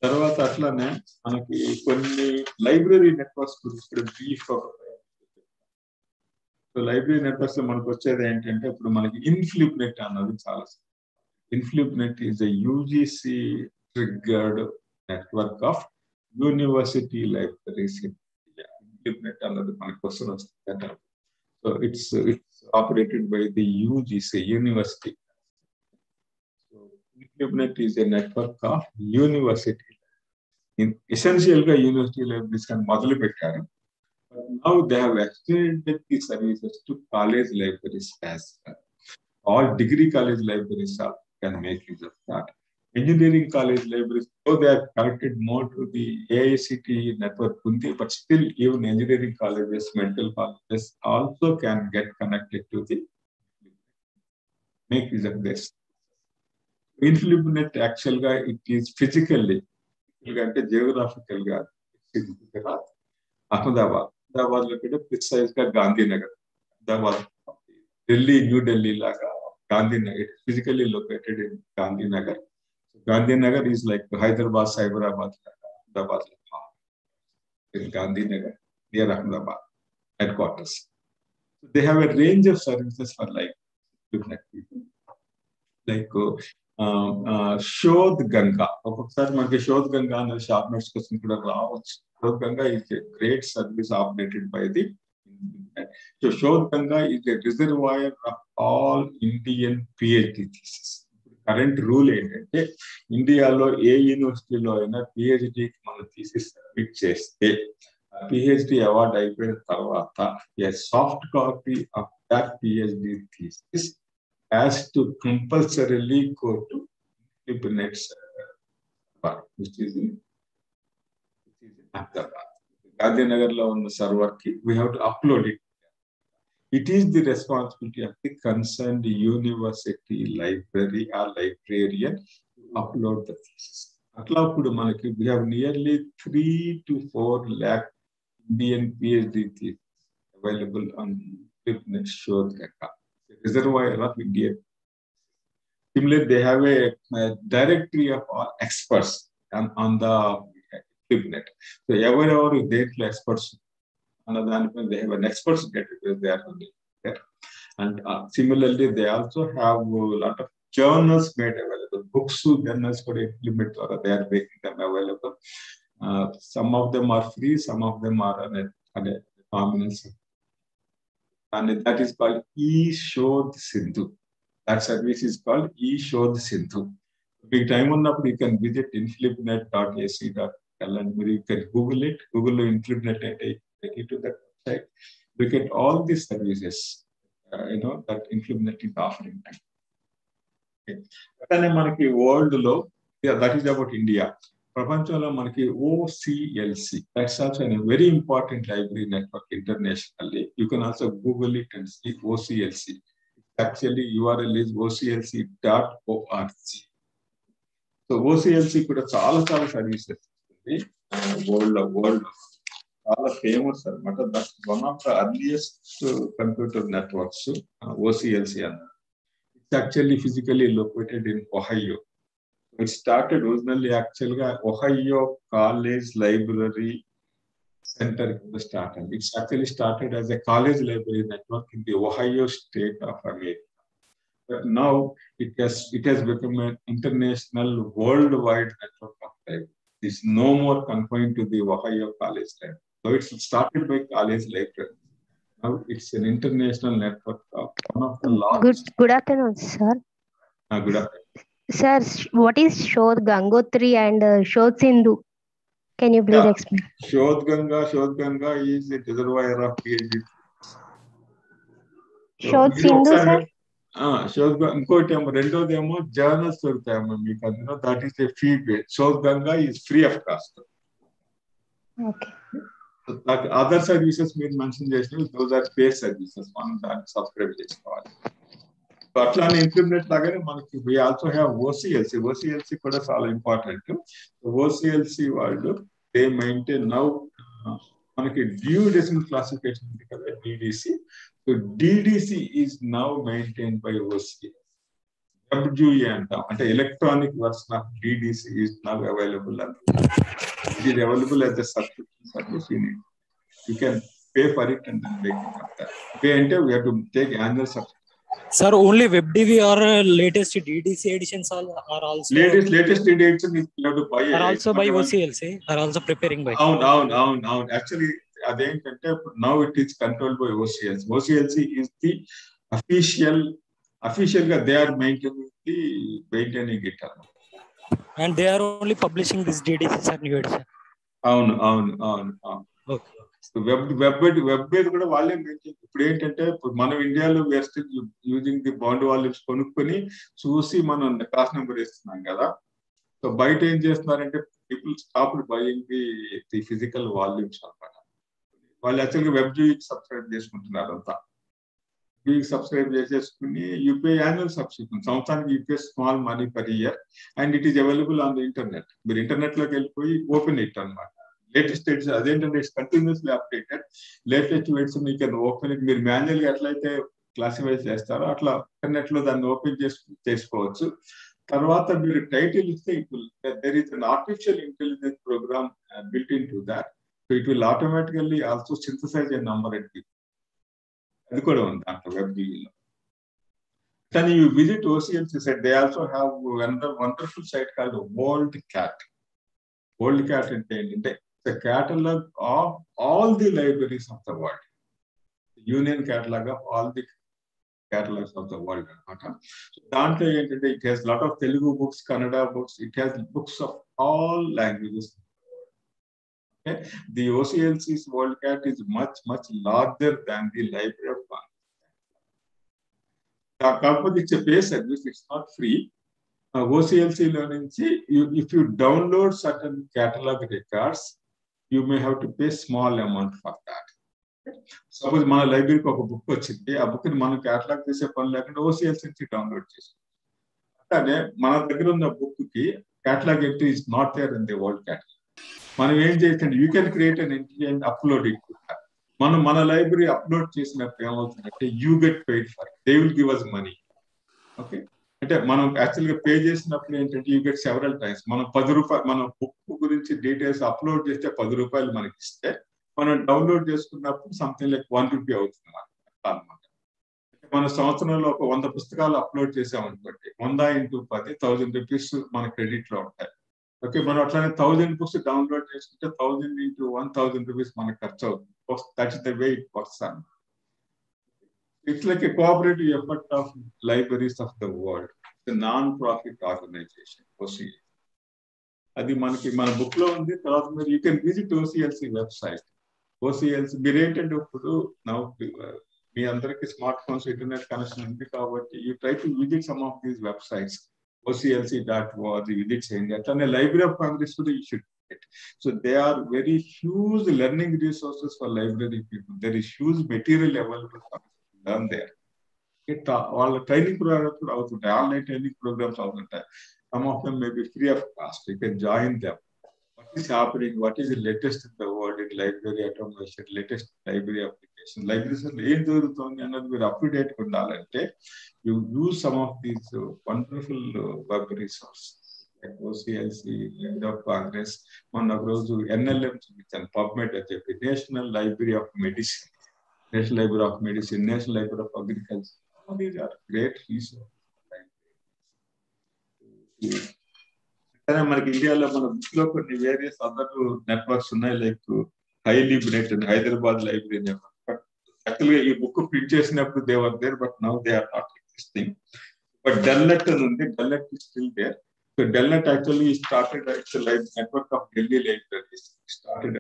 తర్వాత అట్లానే మనకి కొన్ని library networks గురించి brief. So library networks లో మనకు వచ్చేది ఏంటంటే ఇప్పుడు మనకి ఇన్ఫ్లిప్నెట్ అన్నది చాలా. INFLIBNET is a UGC triggered network of university libraries. INFLIBNET అన్నది మనకు క్వశ్చన్ వస్తుంది. So it's operated by the UGC university. So INFLIBNET is a network of university. Essential గా యూనివర్సిటీ లైబ్రరీస్ అని మొదలు పెట్టారు. But now they have extended the services to college libraries as well. All degree college libraries can make use of that. Engineering college libraries, though they are connected more to the AICT network, but still even engineering colleges, mental colleges also can get connected to the make use of this. Infinite actual guy, it is physically, geographical guy. Ahmedabad లో కూడా precise గా Gandhinagar. Ahmedabad, Delhi, New Delhi లాగా Gandhinagar physically located in Gandhinagar. Gandhinagar is like Hyderabad, Cyberabad లాగా అహ్మదాబాద్ లో Gandhinagar near Ahmedabad headquarters. They have a range of services for like Shodhganga. ఒక్కొక్కసారి మనకి శోధ్ గంగా అనే short notes కోసం కూడా రావచ్చు. Shod Ganga is a great service operated by the internet. So Shod Ganga is a reservoir of all Indian PhD theses. Current rule ఏంటంటే ఇండియాలో ఏ యూనివర్సిటీలో అయినా PhDకి మన థీసిస్ సబ్మిట్ చేస్తే PhD అవార్డ్ అయిపోయిన తర్వాత a soft copy of that PhD thesis has to compulsorily go to internet server, which is Gandhinagar lo unna server ki we have to upload it. It is the responsibility of the concerned university library or librarian to upload the thesis. Atla appudu manaki we have nearly 3 to 4 lakh Indian PhD thesis available on the internet. Shod Ganga, reservoir of Indian. Similarly, they have a directory of all experts on the internet. So everyone is there experts. They have an experts database there. And similarly, they also have a lot of journals made available. Books, journals could implement, or they are making them available. Some of them are free, some of them are on a nominal. And that is called E-Shodh Sindhu. That service is called E-Shodh Sindhu. Big time on up, you can visit inflipnet.ac.in and you can Google it. Google Inflipnet and take it to that website. Look at all these services, that Inflipnet is offering. Okay. Manaki world law, that is about India. Prapanchala manaki OCLC. That's also a very important library network internationally. You can also Google it and see OCLC. Actually, URL is oclc.org. So OCLC could have all services. World. All famous, that's one of the earliest computer networks, OCLC. It's actually physically located in Ohio. It started originally actually Ohio College Library Center. It's actually started as a college library network in the Ohio state of America. But now it has become an international, worldwide network of libraries. It's no more confined to the Ohio College Library. So it started by college library. Now it's an international network of one of the largest. Good afternoon, sir. Good afternoon. Sir, what is Shodh Gangotri and Shodh Sindhu? Can you please explain? Shodh Ganga is a reservoir of PhD. Shodh Sindhu, sir? Shodh Ganga, rendodemo journals dorutayamma meeku, that is a fee based. Shodh Ganga is free of cost. Okay. So that other services మీరు mention చేసినవి, those are paid services. మనం దాన్ని subscribe చేసుకోవాలి. So అట్లా implement లాగానే మనకి we also have OCLC. OCLC కూడా చాలా ఇంపార్టెంట్. OCLC వాళ్ళు they maintain now మనకి డ్యూ డెసిమల్ క్లాసిఫికేషన్ ఉంది కదా, DDC. So DDC is now maintained by OCLC. WGA అంటాం, అంటే electronic version of DDC is now available. It is available as a subscription service. You can pay for it and then make it up there. Pay enter, we have to take annual subscription. Sir, only WebDB or latest DDC editions are also. Latest edition is you have to buy. Are also by OCLC. Are also preparing by. Actually, now it is controlled by OCLC. OCLC is the official. They are maintaining it. And they are only publishing this DDC sir, new edition. Okay. Web మీద కూడా వాళ్ళే maintain. ఇప్పుడు ఏంటంటే మనం ఇండియాలో we are still using the bound volumes కొనుక్కొని చూసి మనం క్లాస్ నెంబర్ ఇస్తున్నాం కదా. సో బయట ఏం చేస్తున్నారంటే people stopped buying the physical volumes అన్నమాట. వాళ్ళు యాక్చువల్గా వెబ్జీకి సబ్స్క్రైబ్ చేసుకుంటున్నారు అంతా. సబ్స్క్రైబ్ చేసేసుకుని యూపీఐ యాన్యువల్ సబ్స్క్రిప్షన్, సంవత్సరానికి UPI small money per year and it is available on the internet. మీరు ఇంటర్నెట్ లోకి వెళ్ళిపోయి ఓపెన్ ఇట్ అనమాట. లేటెస్ట్ ఎడిషన్ అదేంటంటే it's continuously updated. Latest edition you can open it. మీరు మాన్యువల్గా ఎట్లయితే క్లాసిఫై చేస్తారో అట్లా ఇంటర్నెట్ లో దాన్ని ఓపెన్ చేసుకోవచ్చు. తర్వాత మీరు టైటిల్ ఇస్తే it will there is an artificial intelligence program built in to that. So it will automatically also synthesize a number at people. అది కూడా ఉంది దాంట్లో వెబ్లో. కానీ you visit OCLC site, they also have another wonderful site called World Cat. World Cat అంటే ఏంటంటే the catalog of all the libraries of the world, union catalog of all the catalogs of the world అనమాట. So దాంట్లో ఏంటంటే it has lot of Telugu books, Kannada books, it has books of all languages. Okay, the OCLC's World Cat is much larger than the Library of Congress. Kaapothe it's a paid service, it's not free. OCLC lo nunchi if you download certain catalog records, you may have to pay small amount for that. Suppose మన లైబ్రరీకి ఒక book వచ్చింది, ఆ book ని మనం catalogue చేసే పని లేకుండా OCLC నుంచి డౌన్లోడ్ చేసాం. అట్లానే మన దగ్గర ఉన్న బుక్ కి catalogue entry is not there in the world catalogue. మనం ఏం చేస్తాం, you can create an entry and upload it. మనం మన లైబ్రరీ అప్లోడ్ చేసినప్పుడు ఏమవుతుందంటే you get paid for it, they will give us money. Okay, అంటే మనం యాక్చువల్గా పే చేసినప్పుడు ఏంటంటే యూ గెట్ సెవరల్ టైమ్స్. మనం 10 రూపాయలు మన బుక్ గురించి డీటెయిల్స్ అప్లోడ్ చేస్తే 10 రూపాయలు మనకి ఇస్తే, మనం డౌన్లోడ్ చేసుకున్నప్పుడు సంథింగ్ లైక్ 1 రూపీ అవుతుంది అనమాట. మన సంవత్సరంలో ఒక 100 పుస్తకాలు అప్లోడ్ చేసామనుకోండి, 100 into 10 1000 రూపీస్ మన క్రెడిట్ లో ఉంటాయి. ఓకే, మనం అట్లానే 1000 బుక్స్ డౌన్లోడ్ చేసుకుంటే 1000 into 1000 రూపీస్ మనకు ఖర్చు అవుతుంది. That's the way it works అన్. It's like a cooperative effort of libraries of the world, non profit organisation OCLC. అది మనకి మన బుక్ లో ఉంది. తర్వాత మీరు you can visit OCLC website. OCLC మీరు ఏంటంటే ఇప్పుడు మీ అందరికి స్మార్ట్ ఫోన్స్ ఇంటర్నెట్ కనెక్షన్ ఉంది కాబట్టి you try to visit some of these websites. OCLC.org visit చేయండి. అట్లానే లైబ్రరీ ఆఫ్ కాంగ్రెస్ కూడా you should visit. So they are very huge learning resources for library people. There is huge material available for learn there. వాళ్ళ training programmes కూడా అవుతుంటాయి, online training programmes అవుతుంటాయి. Some of them may be free of cost. You can join them. What is happening? What is the latest in the world in library automation, latest library application? Libraries are ఏం జరుగుతుంది అన్నది మీరు up to date ఉండాలంటే you use some of these wonderful web resources like OCLC, Library of Congress. మొన్న ఒక రోజు NLM చూపించాను, PubMed అని చెప్పి, national library of medicine, national library of medicine, national library of agriculture. All these are great resources. మనకి ఇండియాలో మన book లో కొన్ని వేరియస్ అదర్ నెట్వర్క్స్ ఉన్నాయి, లైక్ హైలిబ్రేట్ అని హైదరాబాద్ లైబ్రరీ నెట్వర్క్. బట్ యాక్చువల్గా ఈ బుక్ ప్రింట్ చేసినప్పుడు they were there, but now they are not existing. But DELNET అని ఉంది, DELNET is still there. So DELNET actually started its network of Delhi libraries started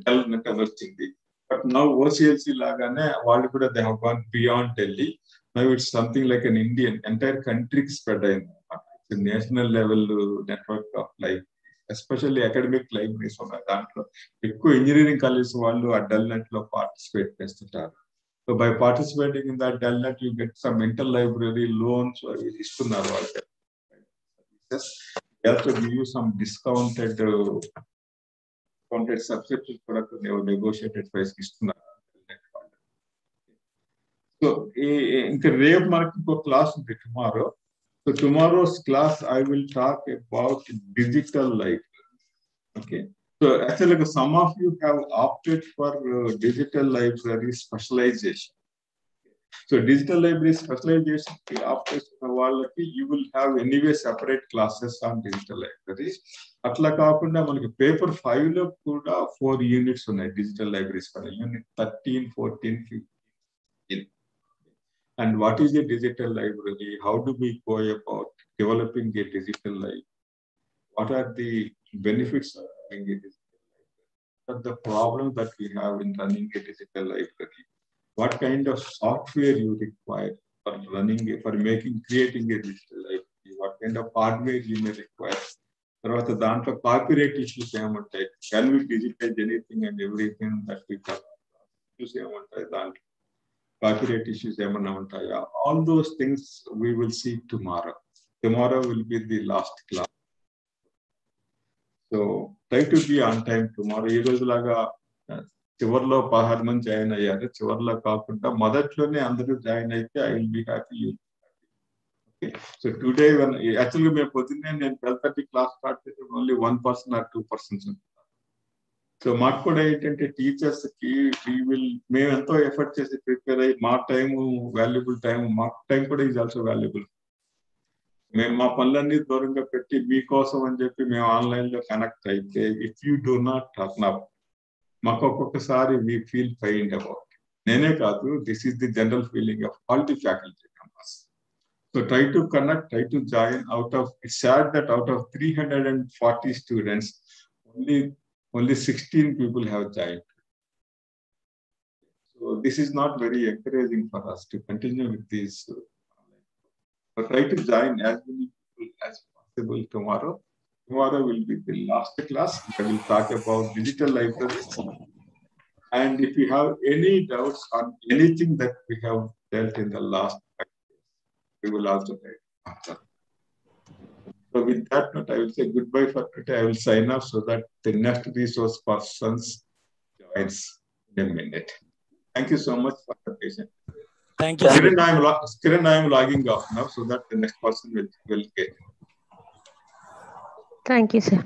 DELNET అని వచ్చింది. బట్ నౌ OCLC లాగానే వాళ్ళు కూడా they have gone beyond Delhi. Now it's something like an Indian entire కంట్రీకి spread అయింది. National level network of library, especially academic libraries ఉన్నాయి. దాంట్లో ఎక్కువ ఇంజనీరింగ్ కాలేజ్ వాళ్ళు ఆ డెల్నెట్ లో పార్టిసిపేట్ చేస్తుంటారు. So by participating in that DELNET you get some inter library loans ఇస్తున్నారు వాళ్ళు. సమ్ డిస్కౌంటెడ్ సబ్స్క్రిప్షన్ కూడా నెగోషియేటెడ్ ప్రైస్ ఇస్తున్నారు. సో ఇంకా రేపు మనకి ఇంకో క్లాస్ ఉంది tomorrow. So tomorrow's class I will talk about digital library. Okay. So actually some of you have opted for digital library specialization. So digital library specialization you will have anyway separate classes on digital libraries. Atla kaakunda manaki paper 5 lo kuda 4 units unnai digital libraries para unit 13, 14, 15. And what is a digital library? How do we go about developing a digital library? What are the benefits of having a digital library? What are the problems that we have in running a digital library? What kind of software you require for creating a digital library? What kind of hardware you may require? తర్వాత దాంట్లో copyright issues ఏముంటాయి? Can we digitize anything and everything that we have? Issues ఏముంటాయి దాంట్లో? Copyright issues ఏమన్నా ఉంటాయా? All those things we will see tomorrow. Tomorrow will be the last class. So try to be on time tomorrow. ఈ రోజు లాగా చివరిలో 16 మంది join అయ్యారు, చివరిలో కాకుండా మొదట్లోనే అందరూ జాయిన్ అయితే I will be happy. Okay. So today actually మేము పొద్దున్నే నేను 12:30 క్లాస్ స్టార్ట్ చేసి only 1% or 2% ఉంటుంది. సో మాకు కూడా ఏంటంటే టీచర్స్ కి మేము ఎంతో ఎఫర్ట్ చేసి ప్రిపేర్ అయ్యి మా టైం వాల్యుబుల్ టైం, మా టైం కూడా ఈజ్ ఆల్సో వాల్యుబుల్. మేము మా పనులన్నీ దూరంగా పెట్టి మీకోసం అని చెప్పి మేము ఆన్లైన్ లో కనెక్ట్ అయితే if you do not turn up, మాకు ఒక్కొక్కసారి వీ ఫీల్ ఫైండ్ అబౌట్. నేనే కాదు, this is the general feeling of all the faculty members. So try to connect, try to join. It's sad that out of 340 students only 16 people have joined. So this is not very encouraging for us to continue with this. But try to join as many people as possible tomorrow. Tomorrow will be the last class. I will talk about digital libraries. And if you have any doubts on anything that we have dealt in the last 5 years, we will also answer. So with that note, I will say goodbye for today. I will sign off so that the next resource persons joins in a minute. Thank you so much for the patience. Thank you. Kiran, I am logging off now so that the next person will get. Thank you, sir.